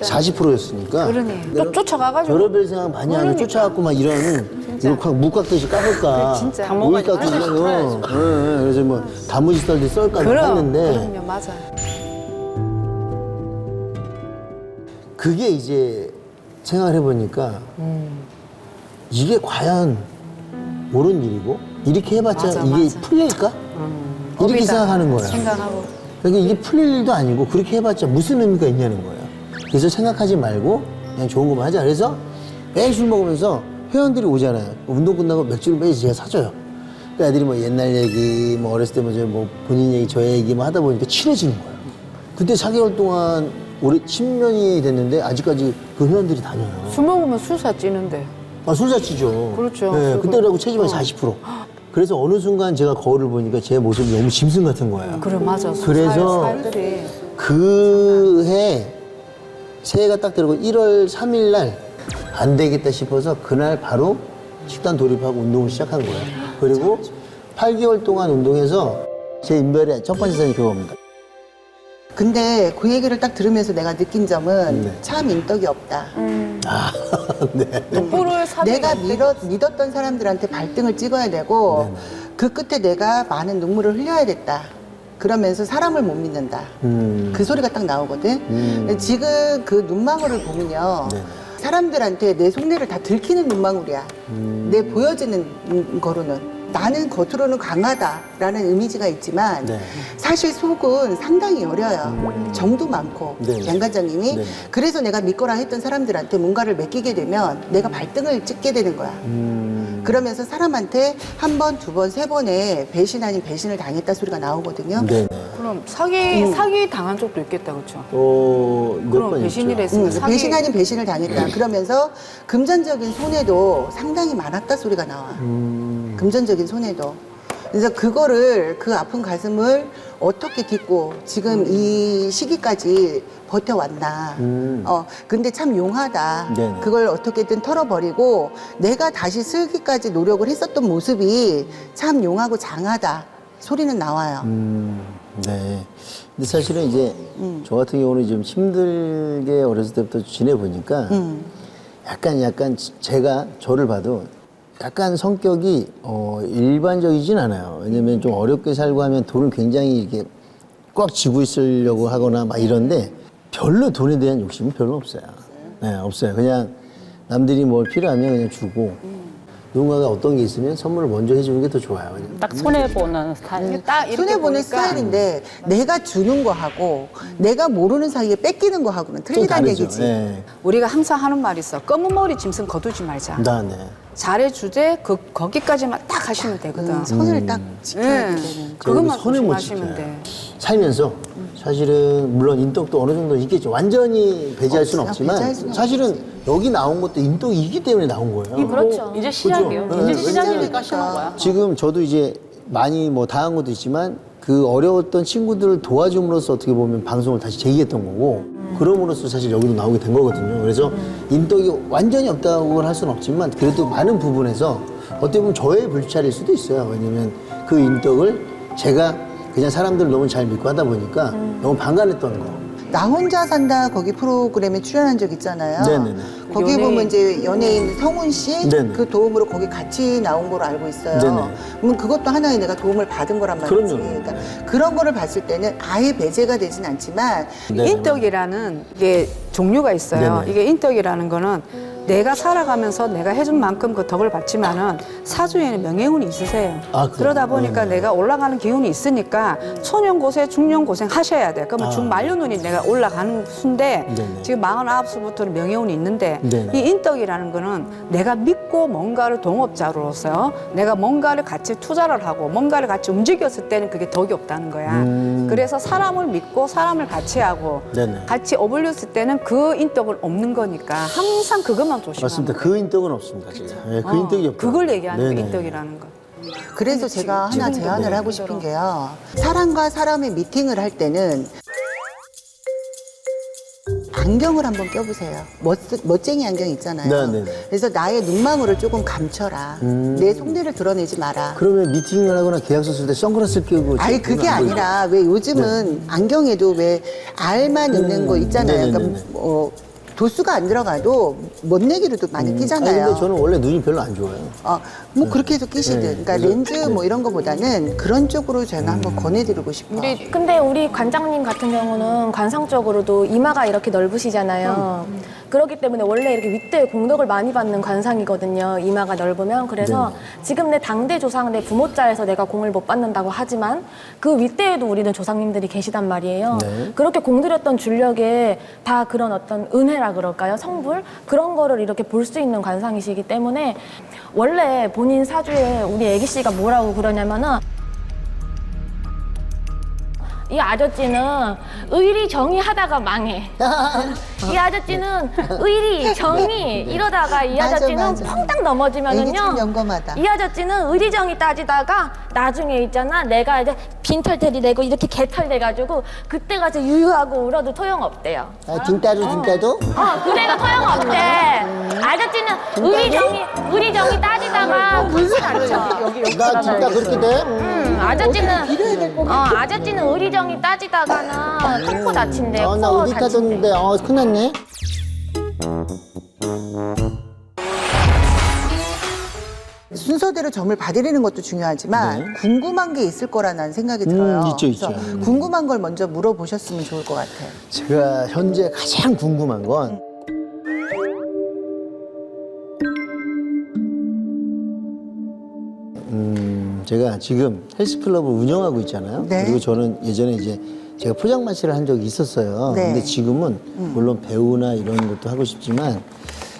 40%였으니까. 그러니 또 쫓아가가지고 별의별 생각 많이 하고 쫓아갖고 막 이러는 이렇게 확 묵깎듯이 까볼까. 진짜. 다 먹어야지. 오이 깎듯이 풀어야지. 그래서 뭐 다무지 썰듯이 썰까 했는데 그럼요, 맞아. 그게 이제 생각을 해보니까 이게 과연 옳은 일이고 이렇게 해봤자 맞아, 이게 맞아. 풀릴까? 이렇게 겁이다. 생각하는 거야. 생각하고. 그러니까 이게 풀릴 일도 아니고 그렇게 해봤자 무슨 의미가 있냐는 거예요. 그래서 생각하지 말고 그냥 좋은 것만 하자. 그래서 매일 술 먹으면서 회원들이 오잖아요. 운동 끝나고 맥주를 매일 제가 사줘요. 그러니까 애들이 뭐 옛날 얘기, 뭐 어렸을 때 뭐 본인 얘기, 저 얘기 뭐 하다 보니까 친해지는 거예요. 그때 4개월 동안 올해 10년이 됐는데 아직까지 그 회원들이 다녀요. 술 먹으면 술사 찌는데. 술사 치죠. 그렇죠. 네, 술 그때라고 체지방이 40%. 그래서 어느 순간 제가 거울을 보니까 제 모습이 너무 짐승 같은 거예요. 그래, 맞아. 그래서 살들이. 그 해 새해가 딱 들어오고 1월 3일 날 안 되겠다 싶어서 그날 바로 식단 돌입하고 운동을 시작한 거예요. 그리고 8개월 동안 운동해서 제 인별의 첫 번째 사진이 그겁니다. 근데 그 얘기를 딱 들으면서 내가 느낀 점은 네. 참 인덕이 없다. 네. 덕분을 내가 믿었던 사람들한테 발등을 찍어야 되고 그 끝에 내가 많은 눈물을 흘려야 됐다. 그러면서 사람을 못 믿는다. 그 소리가 딱 나오거든. 근데 지금 그 눈망울을 보면요. 네. 사람들한테 내 속내를 다 들키는 눈망울이야. 내 보여지는 거로는. 나는 겉으로는 강하다라는 이미지가 있지만 네. 사실 속은 상당히 여려요. 정도 많고 네. 양 과장님이 네. 그래서 내가 믿거라 했던 사람들한테 뭔가를 맡기게 되면 내가 발등을 찍게 되는 거야. 그러면서 사람한테 한 번, 두 번, 세 번에 배신 아닌 배신을 당했다 소리가 나오거든요. 네네. 그럼 사기 당한 적도 있겠다, 그렇죠? 몇 그럼 번 배신이라 있죠. 했으면 사기. 배신 아닌 배신을 당했다. 그러면서 금전적인 손해도 상당히 많았다 소리가 나와. 금전적인 손해도. 그래서 그거를 그 아픈 가슴을 어떻게 딛고 지금 이 시기까지 버텨왔나. 근데 참 용하다. 네네. 그걸 어떻게든 털어버리고 내가 다시 슬기까지 노력을 했었던 모습이 참 용하고 장하다. 소리는 나와요. 네. 근데 사실은 이제 저 같은 경우는 좀 힘들게 어렸을 때부터 지내보니까 약간 제가 저를 봐도 약간 성격이 일반적이진 않아요. 왜냐면 좀 어렵게 살고 하면 돈을 굉장히 이렇게 꽉 쥐고 있으려고 하거나 막 이런데 별로 돈에 대한 욕심은 별로 없어요. 네, 없어요. 그냥 남들이 뭘 필요하면 그냥 주고 누군가가 어떤 게 있으면 선물을 먼저 해주는 게 더 좋아요. 그냥. 딱 손해보는 스타일. 딱 이렇게 손해보는 보니까 스타일인데 내가 주는 거하고 내가 모르는 사이에 뺏기는 거하고는 좀 틀리다는 다르죠. 얘기지. 네. 우리가 항상 하는 말이 있어. 검은 머리 짐승 거두지 말자. 네. 잘해주제 거기까지만 딱 하시면 되거든. 선을 딱 지켜야 네. 되는. 그것만 손을 못 조심하시면 지켜요. 돼. 살면서 사실은 물론 인덕도 어느 정도 있겠죠. 완전히 배제할 수는 없지만 배제할 수는 사실은 여기 나온 것도 인덕이기 때문에 나온 거예요. 그렇죠. 이제 시작이에요. 그죠? 이제 네. 시작이니까 하시는 거야. 지금 저도 이제 많이 뭐 당한 것도 있지만 그 어려웠던 친구들을 도와줌으로써 어떻게 보면 방송을 다시 재기했던 거고 그럼으로써 사실 여기도 나오게 된 거거든요. 그래서 인덕이 완전히 없다고 할 수는 없지만 그래도 많은 부분에서 어떻게 보면 저의 불찰일 수도 있어요. 왜냐면 그 인덕을 제가 그냥 사람들을 너무 잘 믿고 하다 보니까 너무 반감했던 거. 나 혼자 산다 거기 프로그램에 출연한 적 있잖아요. 네네네. 거기 보면 이제 연예인 성훈 씨 네네. 그 도움으로 거기 같이 나온 걸로 알고 있어요. 네네. 그러면 그것도 하나의 내가 도움을 받은 거란 말이지. 그럼요. 그러니까 그런 거를 봤을 때는 아예 배제가 되진 않지만 네. 인덕이라는 게 종류가 있어요. 네네. 이게 인덕이라는 거는 내가 살아가면서 내가 해준 만큼 그 덕을 받지만은 사주에는 명예운이 있으세요. 아, 그래요? 그러다 보니까 네네. 내가 올라가는 기운이 있으니까 초년고생, 중년고생 하셔야 돼. 그러면 중말년운이 내가 올라가는 수인데 네네. 지금 49수부터는 명예운이 있는데 네네. 이 인덕이라는 거는 내가 믿고 뭔가를 동업자로서 내가 뭔가를 같이 투자를 하고 뭔가를 같이 움직였을 때는 그게 덕이 없다는 거야. 그래서 사람을 믿고 사람을 같이 하고 네네. 같이 어울렸을 때는 그 인덕은 없는 거니까 항상 그것만 조심하는 맞습니다. 거야. 그 인덕은 없습니다. 제가. 네, 그 인덕이 없다. 그걸 얘기하는 거야, 네네. 인덕이라는 거. 그래서 제가 하나 제안을 하고 싶은 게요. 사람과 사람의 미팅을 할 때는 안경을 한번 껴보세요. 멋쟁이 안경 있잖아요. 네네네. 그래서 나의 눈망울을 조금 감춰라. 내 속내를 드러내지 마라. 그러면 미팅을 하거나 계약서 쓸 때 선글라스를 끼고 아니 그게 아니라 왜 요즘은 안경에도 왜 알만 있는 거 있잖아요. 그러니까 네네네네. 도수가 안 들어가도 멋내기로도 많이 아니, 끼잖아요. 근데 저는 원래 눈이 별로 안 좋아요. 뭐 그렇게 해서 끼시든. 네. 그러니까 그래서- 렌즈 뭐 이런 거보다는 그런 쪽으로 제가 한번 권해드리고 싶어요. 근데 우리 관장님 같은 경우는 관상적으로도 이마가 이렇게 넓으시잖아요. 그렇기 때문에 원래 이렇게 윗대에 공덕을 많이 받는 관상이거든요. 이마가 넓으면. 그래서 지금 내 당대 조상, 내 부모자에서 내가 공을 못 받는다고 하지만 그 윗대에도 우리는 조상님들이 계시단 말이에요. 네. 그렇게 공들였던 줄력에 다 그런 어떤 은혜라 그럴까요? 성불? 그런 거를 이렇게 볼 수 있는 관상이시기 때문에 원래 본인 사주에 우리 애기 씨가 뭐라고 그러냐면은 이 아저씨는 의리 정의 하다가 망해. 이 아저씨는 의리 정의 이러다가 이 맞아, 아저씨는 맞아. 펑딱 애기 참 넘어지면은요. 영검하다. 이 아저씨는 의리 정의 따지다가 나중에 있잖아. 내가 이제 빈털터리 내고 이렇게 개털 돼가지고 그때 가서 유유하고 울어도 소용없대요. 진짜도? 그래도 소용없대. 아저씨는 의리 정의 따지다가 그렇진 않죠. 나 진짜 그렇게 돼? 아저씨는 의리 정의 따지다가는 코 다친대. 나 코 어디 다친대. 타졌는데, 큰일 났네. 순서대로 점을 봐드리는 것도 중요하지만 궁금한 게 있을 거라는 생각이 들어요. 있죠, 있죠. 그래서 궁금한 걸 먼저 물어보셨으면 좋을 것 같아요. 제가 현재 가장 궁금한 건 제가 지금 헬스클럽을 운영하고 있잖아요. 네. 그리고 저는 예전에 이제 제가 포장마차를 한 적이 있었어요. 네. 근데 지금은 물론 배우나 이런 것도 하고 싶지만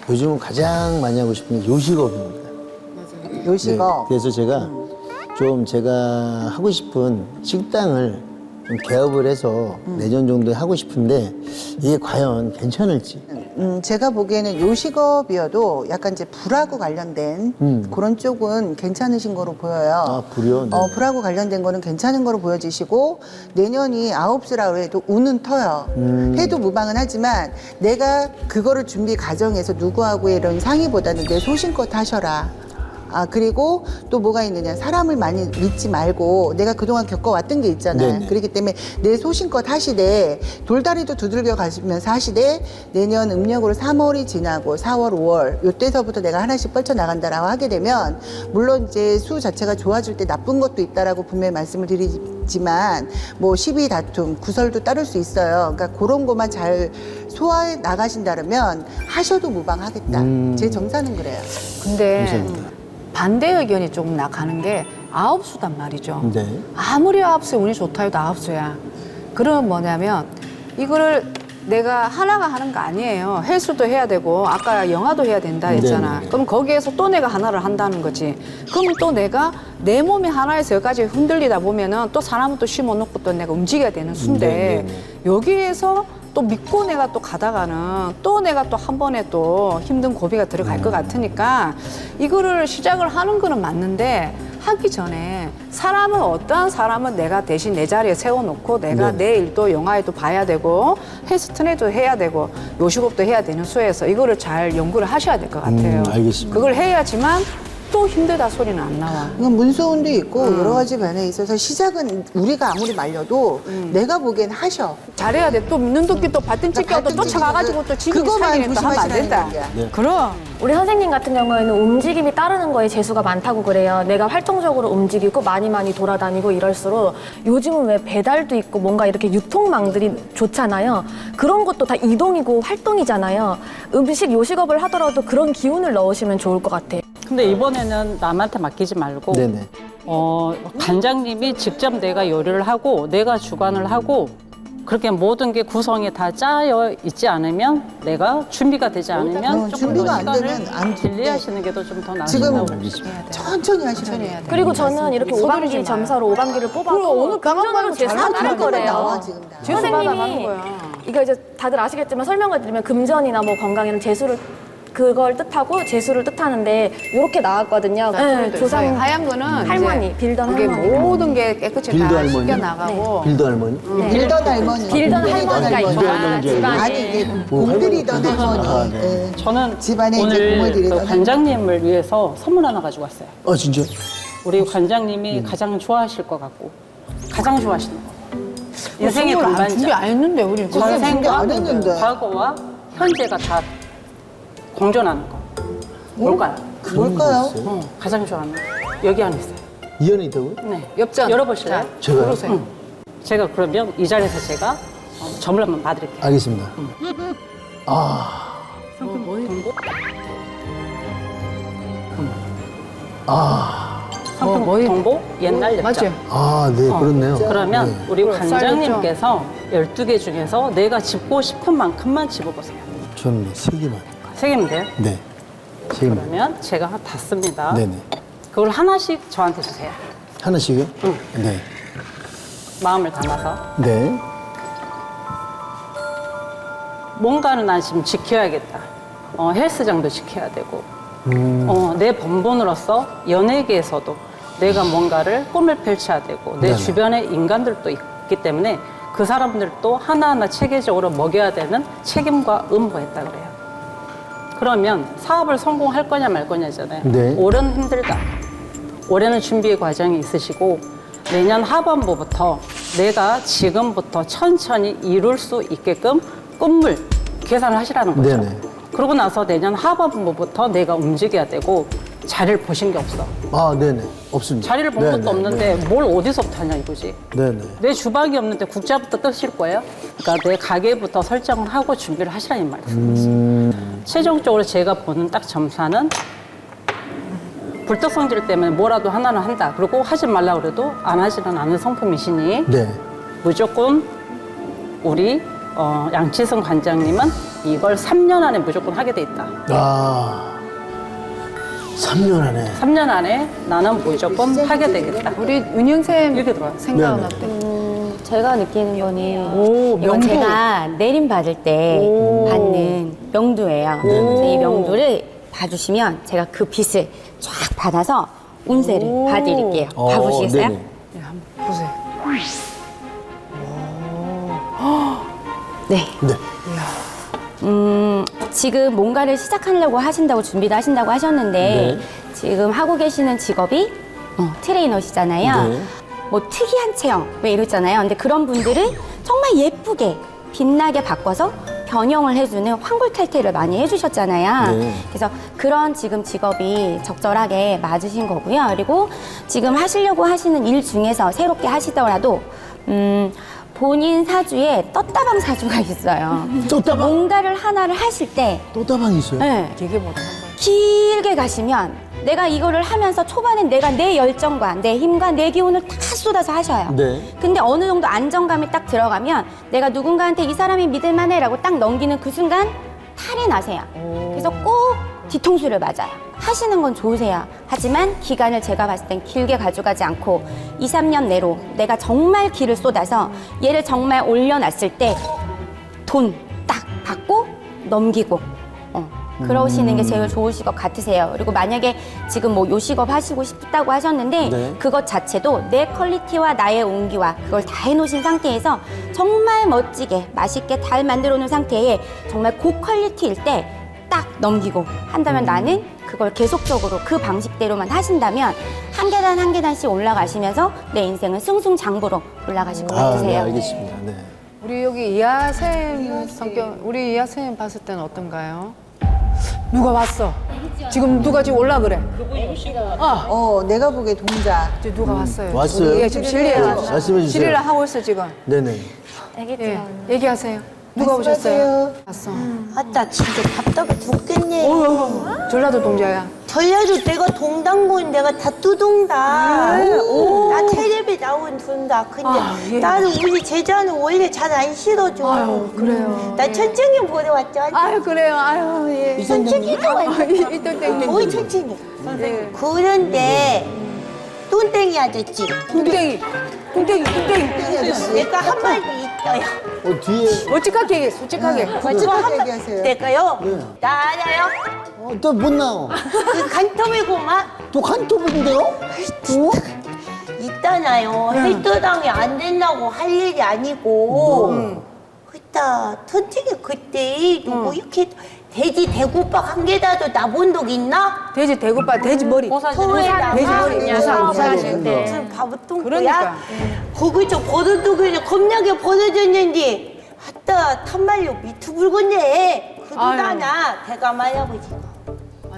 요즘은 가장 많이 하고 싶은 게 요식업입니다. 요식업. 그래서 제가 좀 제가 하고 싶은 식당을 좀 개업을 해서 내년 정도에 하고 싶은데 이게 과연 괜찮을지. 제가 보기에는 요식업이어도 약간 이제 불하고 관련된 그런 쪽은 괜찮으신 거로 보여요. 아, 불이요? 네. 불하고 관련된 거는 괜찮은 거로 보여지시고 내년이 9수라고 해도 운은 터요. 해도 무방은 하지만 내가 그거를 준비 과정에서 누구하고 이런 상의보다는 내 소신껏 하셔라. 그리고 또 뭐가 있느냐. 사람을 많이 믿지 말고 내가 그동안 겪어왔던 게 있잖아요. 네네. 그렇기 때문에 내 소신껏 하시되 돌다리도 두들겨 가시면서 하시되 내년 음력으로 3월이 지나고 4월, 5월 요때서부터 내가 하나씩 뻗쳐나간다라고 하게 되면 물론 이제 수 자체가 좋아질 때 나쁜 것도 있다라고 분명히 말씀을 드리지만 뭐 시비 다툼, 구설도 따를 수 있어요. 그러니까 그런 것만 잘 소화해 나가신다면 하셔도 무방하겠다. 제 정사는 그래요. 근데 감사합니다. 반대 의견이 조금 나가는 게 9수단 말이죠. 네. 아무리 9수에 운이 좋다 해도 9수야. 그러면 뭐냐면 이거를 내가 하나가 하는 거 아니에요. 헬스도 해야 되고 아까 영화도 해야 된다 했잖아. 네네. 그럼 거기에서 또 내가 하나를 한다는 거지. 그러면 또 내가 내 몸이 하나에서 여기까지 흔들리다 보면은 또 사람은 또 심어놓고 또 내가 움직여야 되는 수인데 네네네. 여기에서 또 믿고 내가 또 가다가는 또 내가 또 한 번에 또 힘든 고비가 들어갈 것 같으니까 이거를 시작을 하는 거는 맞는데 하기 전에 사람은 어떠한 사람은 내가 대신 내 자리에 세워놓고 내가 네. 내 일도 영화에도 봐야 되고 헬스 트레이도 해야 되고 요식업도 해야 되는 수에서 이거를 잘 연구를 하셔야 될 것 같아요. 알겠습니다. 그걸 해야지만 또 힘들다 소리는 안 나와. 이건 문소운도 있고 여러 가지 면에 있어서 시작은 우리가 아무리 말려도 내가 보기엔 하셔. 잘해야 돼. 또 눈도끼 또 밭등 찍혀도 밭등 쫓아가가지고 또 지금 그거만 살기는 또 하면 안 된다. 조심하시라는 얘기야. 그럼. 우리 선생님 같은 경우에는 움직임이 따르는 거에 재수가 많다고 그래요. 내가 활동적으로 움직이고 많이 돌아다니고 이럴수록 요즘은 왜 배달도 있고 뭔가 이렇게 유통망들이 좋잖아요. 그런 것도 다 이동이고 활동이잖아요. 음식 요식업을 하더라도 그런 기운을 넣으시면 좋을 것 같아요. 근데 이번에는 남한테 맡기지 말고 네네. 관장님이 직접 내가 요리를 하고 내가 주관을 하고 그렇게 모든 게 구성이 다 짜여 있지 않으면 내가 준비가 되지 않으면 조금 더 준비가 안 시간을 되면 안 돼. 딜레이하시는 게 더 좀 더 지금 나으신다고 천천히 하시라는 해야 얘기야. 돼. 그리고 저는 이렇게 소리 오방기 좀 점사로 오방기를 그럼 뽑아도 오늘 강한 금전으로 거는 재수가 잘하는 따를 거구나. 나와, 거래요. 지금 다. 재수 받아가는 선생님이 거야. 이거 이제 다들 아시겠지만 설명을 드리면 금전이나 뭐 건강에는 재수를 그걸 뜻하고 재수를 뜻하는데 이렇게 나왔거든요. 네, 조상 하얀 거는 할머니, 이제 빌던 그게 할머니. 모든 게 깨끗이 빌던 다 할머니? 씻겨 나가고 빌더 할머니? 빌던 할머니. 빌던 빌던 할머니가 할머니. 있구나, 집안에. 아니 이게 공들이던 할머니. 아, 네. 예. 저는 집안에 이제 오늘 공을 들이던 그 관장님을 위해서 선물 하나 가지고 왔어요. 진짜? 우리 관장님이 가장 좋아하실 것 같고 가장 좋아하시는 거. 인생의 선물 준비 동반자. 안 했는데 우리 준비 안 전생과 했는데. 과거와 현재가 다 공존하는 거. 뭘까요? 뭘까요? 가장 좋아하는 거. 여기 안에 있어요. 이 안에 있다고요? 네. 엽전 열어보실래요? 자, 제가요? 그러세요. 제가 그러면 이 자리에서 제가 점을 한번 봐드릴게요. 알겠습니다. 상품 뭐, 정보 옛날 엽전. 맞아요. 네, 그렇네요. 그러면 네. 우리 관장님께서 12개 중에서 내가 집고 싶은 만큼만 집어보세요. 저는 3개만. 3개면 돼요? 네. 3개만. 그러면 제가 다 씁니다. 네네. 그걸 하나씩 저한테 주세요. 하나씩요? 네. 마음을 담아서. 네. 뭔가는 난 지금 지켜야겠다. 헬스장도 지켜야 되고, 내 본분으로서 연예계에서도 내가 뭔가를 꿈을 펼쳐야 되고, 내 네네. 주변에 인간들도 있기 때문에 그 사람들도 하나하나 체계적으로 먹여야 되는 책임과 의무가 있다 그래요. 그러면 사업을 성공할 거냐 말 거냐잖아요. 네. 올해는 힘들다. 올해는 준비 과정이 있으시고 내년 하반부부터 내가 지금부터 천천히 이룰 수 있게끔 꿈을 계산을 하시라는 거죠. 네네. 그러고 나서 내년 하반부부터 내가 움직여야 되고 자리를 보신 게 없어. 네네. 없습니다. 자리를 본 네네. 것도 없는데 뭘 어디서부터 하냐 이거지. 네네. 내 주방이 없는데 국자부터 뜨실 거예요? 그러니까 내 가게부터 설정을 하고 준비를 하시라는 말이에요. 최종적으로 제가 보는 딱 점사는 불특성질 때문에 뭐라도 하나는 한다. 그리고 하지 말라 그래도 안 하지는 않은 성품이시니 네. 무조건 우리 양치승 관장님은 이걸 3년 안에 무조건 하게 돼 있다. 3년 안에. 3년 안에 나는 무조건 하게 되겠다. 우리 은영쌤 이렇게 들어와요. 생각은 네네. 어때? 제가 느끼는 거는 오, 이건 명두. 제가 내림 받을 때 받는 명두예요. 그래서 이 명두를 봐주시면 제가 그 빛을 쫙 받아서 운세를 봐드릴게요. 봐보시겠어요? 네네. 보세요. 네. 네. 지금 뭔가를 시작하려고 하신다고 준비를 하신다고 하셨는데 네. 지금 하고 계시는 직업이 트레이너시잖아요. 네. 뭐 특이한 체형 왜 이러잖아요. 근데 그런 분들은 정말 예쁘게 빛나게 바꿔서 변형을 해주는 황골탈퇴를 많이 해주셨잖아요. 네. 그래서 그런 지금 직업이 적절하게 맞으신 거고요. 그리고 지금 하시려고 하시는 일 중에서 새롭게 하시더라도 본인 사주에 떴다방 사주가 있어요. 떴다방? 뭔가를 하나를 하실 때 또다방이 있어요? 네, 되게 못한 길게 가시면 내가 이거를 하면서 초반엔 내가 내 열정과 내 힘과 내 기운을 다 쏟아서 하셔요. 네. 근데 어느 정도 안정감이 딱 들어가면 내가 누군가한테 이 사람이 믿을만해라고 딱 넘기는 그 순간 탈이 나세요. 그래서 꼭 뒤통수를 맞아요. 하시는 건 좋으세요. 하지만 기간을 제가 봤을 땐 길게 가져가지 않고 2, 3년 내로 내가 정말 기를 쏟아서 얘를 정말 올려놨을 때 돈 딱 받고 넘기고 그러시는 게 제일 좋으실 것 같으세요. 그리고 만약에 지금 뭐 요식업 하시고 싶다고 하셨는데 네. 그것 자체도 내 퀄리티와 나의 온기와 그걸 다 해놓으신 상태에서 정말 멋지게 맛있게 잘 만들어 놓은 상태에 정말 고퀄리티일 때 딱 넘기고 한다면 나는 그걸 계속적으로 그 방식대로만 하신다면 한 계단 한 계단씩 올라가시면서 내 인생은 승승장구로 올라가실 것 아, 네, 같으세요. 알겠습니다. 네. 우리 여기 이하쌤 성격, 우리 이하쌤 봤을 때는 어떤가요? 누가 왔어? 지금 누가 지금 올라 그래? 내가 보기에 동자. 지금 누가 왔어요? 왔어요? 우리 지금 실례 말씀해 주세요. 실례를 하고 있어 지금. 네네. 예, 얘기하세요. 누가 오셨어요? 왔어. 아따 진짜 답답해 죽겠네. 전라도 동자야. 전라도 내가 동당군 내가 다 뚜둥다. 나 텔레비 나온 둔다. 근데 나는 우리 제자는 원래 잘 안 실어줘. 아유 그래요. 나 천천히 보러 왔죠. 아유 그래요. 아유 예. 천천히도 왔죠. 이똥땡님. 거의 천천히. 예. 그런데 뚱땡이 아저씨. 뚱땡이. 뚱땡이. 내가 한 마디 있어요. 뒤에 솔직하게 얘기해. 솔직하게. 솔직하게 얘기하세요. 내가요. 나 알아요. 또 못 나와. 그 간통이고만 또 간톱인데요? 있잖아요. 헬도당이 안 된다고 할 일이 아니고. 그따 선생님 그때 누구 이렇게 돼지 대구박 한 개다도 나본 적 있나? 돼지 대구빠 돼지 머리. 서울에 돼지 머리. 나가 부사하실 때. 무슨 바보똥꾸야? 그러니까. 거기 저 버섯도 겁나게 벌어졌는데 아따 탄말로 미투 붉었네. 그러다나 대감 할아버지가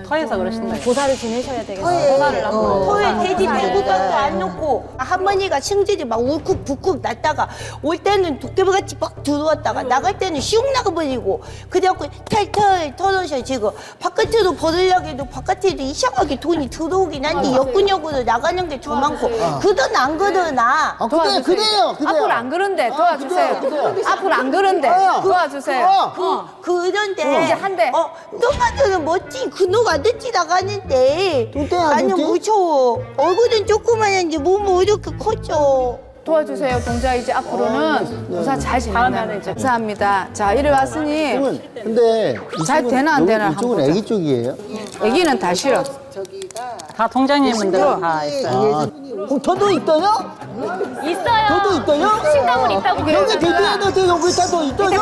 터에서 그러신다. 보살을 지내셔야 되겠어요. 서울에 돼지 대구박도 안 넣고 할머니가 승질이 막 울컥불컥 났다가 올 때는 도깨비같이 막 들어왔다가 나갈 때는 슉 나가버리고 그래갖고 탈탈 털어서 지금 바깥으로 벌으려고 해도 바깥에도 이상하게 돈이 들어오긴 한데 역군역으로 나가는 게 더 많고 그든 안 그러나 아, 그래요. 앞으로 안 그런데 도와주세요. 앞으로 안 그런데 도와주세요. 그런데 이제 한 대. 너가들은 멋진 그노가 늦지 나가는데 뚱땡아, 나는 뚱땡? 무서워. 얼굴은 조그만한데 몸은 이렇게 커져. 도와주세요. 동자 이제 앞으로는 부사 잘 지내면 이제 감사합니다. 자 이리 왔으니 그러면 근데 잘 되나 안 되나 이쪽은 한번 애기 쪽이에요? 애기는 다 싫어. 다 통장님들은 다 있어요. 저도 있어요? 있어요. 저도 있어요? 식당은 있다고 여기 대기하는데 여기 다도 있어요?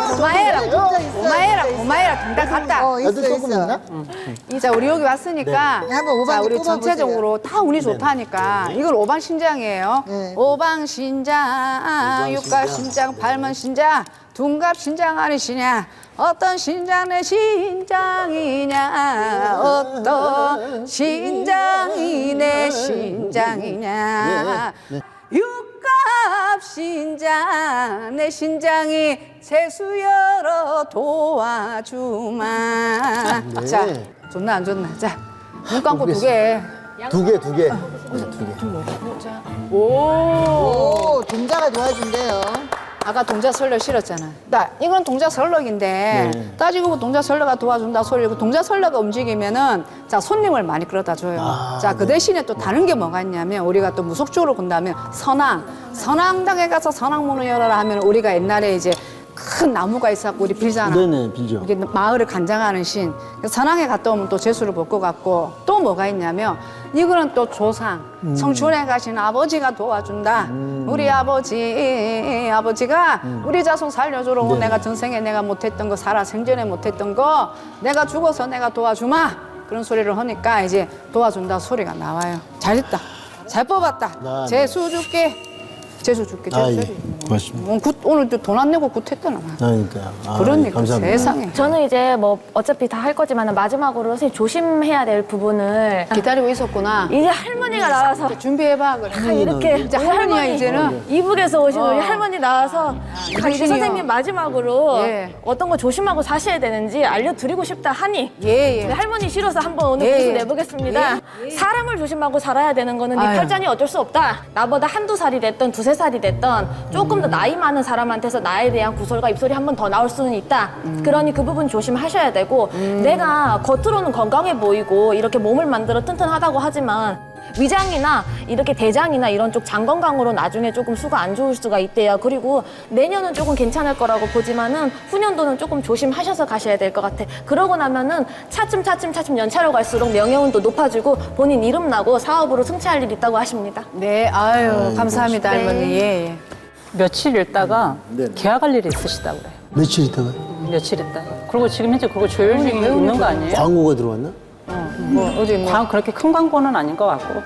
고마해라 동자 갔다. 애들 조금 있나? 자 우리 여기 왔으니까 네, 한번 오방에 자 우리 꼽아보세요. 전체적으로 다 운이 좋다니까 이걸 오방신장이에요. 네. 오방신장 육갑신장 팔문신장 둔갑신장 아니시냐 어떤 신장 내 신장이냐 어떤 신장이 내 신장이냐 육갑신장 내 신장이 세수여러 도와주마. 네. 자 좋나 안 좋나. 자 눈 감고 두 개. 두 개. 오, 동자가 도와준대요. 아까 동자 설렁 실었잖아. 나 이건 동자 설렁인데 따지고 보면 동자 설렁가 도와준다 소리고 동자 설렁가 움직이면은 자 손님을 많이 끌어다 줘요. 자 그 대신에 또 다른 게 뭐가 있냐면 우리가 또 무속적으로 본다면 선왕당에 가서 선왕문을 열어라 하면 우리가 옛날에 이제 큰 나무가 있었고 우리 빌잖아. 네네, 빌죠. 이게 마을을 간장하는 신. 선왕에 갔다 오면 또 제수를 벗고 갔고 또 뭐가 있냐면 이거는 또 조상. 성촌에 가신 아버지가 도와준다. 우리 아버지가 우리 자손 살려주러 네. 내가 전생에 내가 못했던 거 살아 생전에 못했던 거 내가 죽어서 내가 도와주마. 그런 소리를 하니까 이제 도와준다 소리가 나와요. 잘했다. 잘 뽑았다. 제수 줄게. 제수 줄게. 아, 제수 예. 줄게. 고맙습니다. 오늘 돈 안 내고 굿했잖아. 그러니까요. 아, 그러니까 감사합니다. 세상에. 저는 이제 뭐 어차피 다 할 거지만 마지막으로 선생님 조심해야 될 부분을 기다리고 있었구나. 이제 할머니가 나와서 준비해봐 그래. 이렇게 이제 할머니야 이제는. 이북에서 오신 우리 할머니 나와서 강희 선생님 마지막으로 예. 어떤 거 조심하고 사셔야 되는지 알려드리고 싶다 하니 예, 예. 네, 할머니 싫어서 한번 오늘 예, 기수 예. 내보겠습니다. 사람을 조심하고 살아야 되는 거는 네 아유. 팔자니 어쩔 수 없다. 나보다 한두 살이 됐던 두세 살이 됐던 조금 더 나이 많은 사람한테서 나에 대한 구설과 입설이 한 번 더 나올 수는 있다. 그러니 그 부분 조심하셔야 되고 내가 겉으로는 건강해 보이고 이렇게 몸을 만들어 튼튼하다고 하지만 위장이나 이렇게 대장이나 이런 쪽 장 건강으로 나중에 조금 수가 안 좋을 수가 있대요. 그리고 내년은 조금 괜찮을 거라고 보지만은 후년도는 조금 조심하셔서 가셔야 될 것 같아. 그러고 나면은 차츰 연차로 갈수록 명예운도 높아지고 본인 이름 나고 사업으로 승차할 일 있다고 하십니다. 네, 아유, 감사합니다, 네. 할머니. 예, 예. 며칠 있다가 네네. 계약할 일이 있으시다고 그래요. 며칠 있다가 며칠 있다가. 그리고 지금 현재 그거 조율 중에 있는 거 아니에요? 광고가 들어왔나? 뭐, 어디 뭐. 그렇게 큰 광고는 아닌 것 같고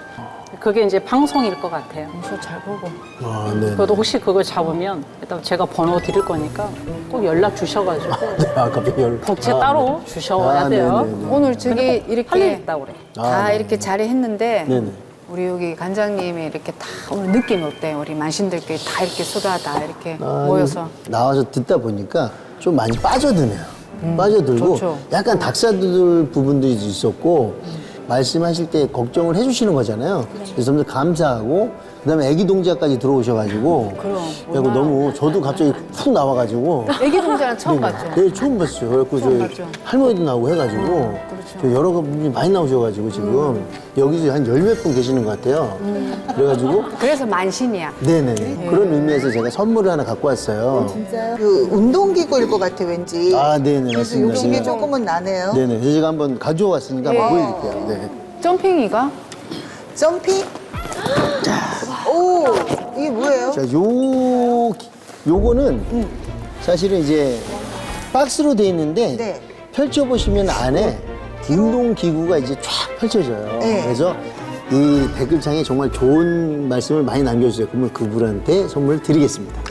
그게 이제 방송일 것 같아요. 잘 보고. 아, 네. 그래도 혹시 그거 잡으면 일단 제가 번호 드릴 거니까 꼭 연락 주셔가지고 아, 갑자기 연락. 복채 따로 주셔야 돼요. 네네네. 오늘 저기 할 일 이렇게 있다고 그래. 다 아, 네. 이렇게 자리했는데 네네. 우리 여기 관장님이 이렇게 다 오늘 느낌 어때요? 우리 만신들끼리 다 이렇게 수다다 이렇게 모여서. 나와서 듣다 보니까 좀 많이 빠져드네요. 빠져들고 좋죠. 약간 닭사들 부분도 있었고 말씀하실 때 걱정을 해주시는 거잖아요. 그래서 좀 더 감사하고 그다음에 애기 동자까지 들어오셔가지고 그리고 너무 저도 갑자기 훅 나와가지고 애기 동자는 처음 네네. 봤죠? 네, 처음 봤어요. 그래갖고 처음 저희 봤죠. 할머니도 나오고 해가지고 저 여러 분이 많이 나오셔가지고 지금 여기서 한 열 몇 분 계시는 것 같아요. 그래가지고 그래서 만신이야. 네네네. 그런 의미에서 제가 선물을 하나 갖고 왔어요. 그 운동기구일 것 같아 왠지. 아, 네네, 그래서 맞습니다. 욕심이 제가- 조금은 나네요. 네네. 그래서 제가 한번 가져와 왔으니까 한번 보여드릴게요. 네. 점핑이가? 점핑. 오, 이게 뭐예요? 자, 요거는 사실은 이제 박스로 돼 있는데 네. 펼쳐보시면 안에 운동 기구가 이제 쫙 펼쳐져요. 네. 그래서 이 댓글창에 정말 좋은 말씀을 많이 남겨주세요. 그러면 그분한테 선물 드리겠습니다.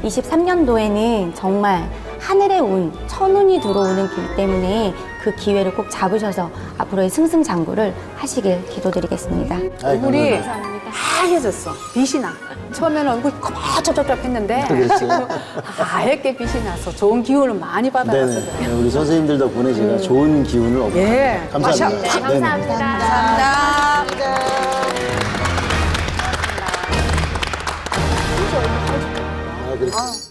23년도에는 정말 하늘의 운, 천운이 들어오는 길 때문에 그 기회를 꼭 잡으셔서 앞으로의 승승장구를 하시길 기도드리겠습니다. 아이, 얼굴이 감사합니다. 하얘졌어. 빛이 나. 처음에는 얼굴이 꼬박꼬박 했는데 그랬어요? 하얗게 빛이 나서 좋은 기운을 많이 받아갔어요. 네네. 네, 우리 선생님들 덕분에 제가 좋은 기운을 얻고 예. 감사합니다. 네네. 감사합니다. 아, 그랬어요.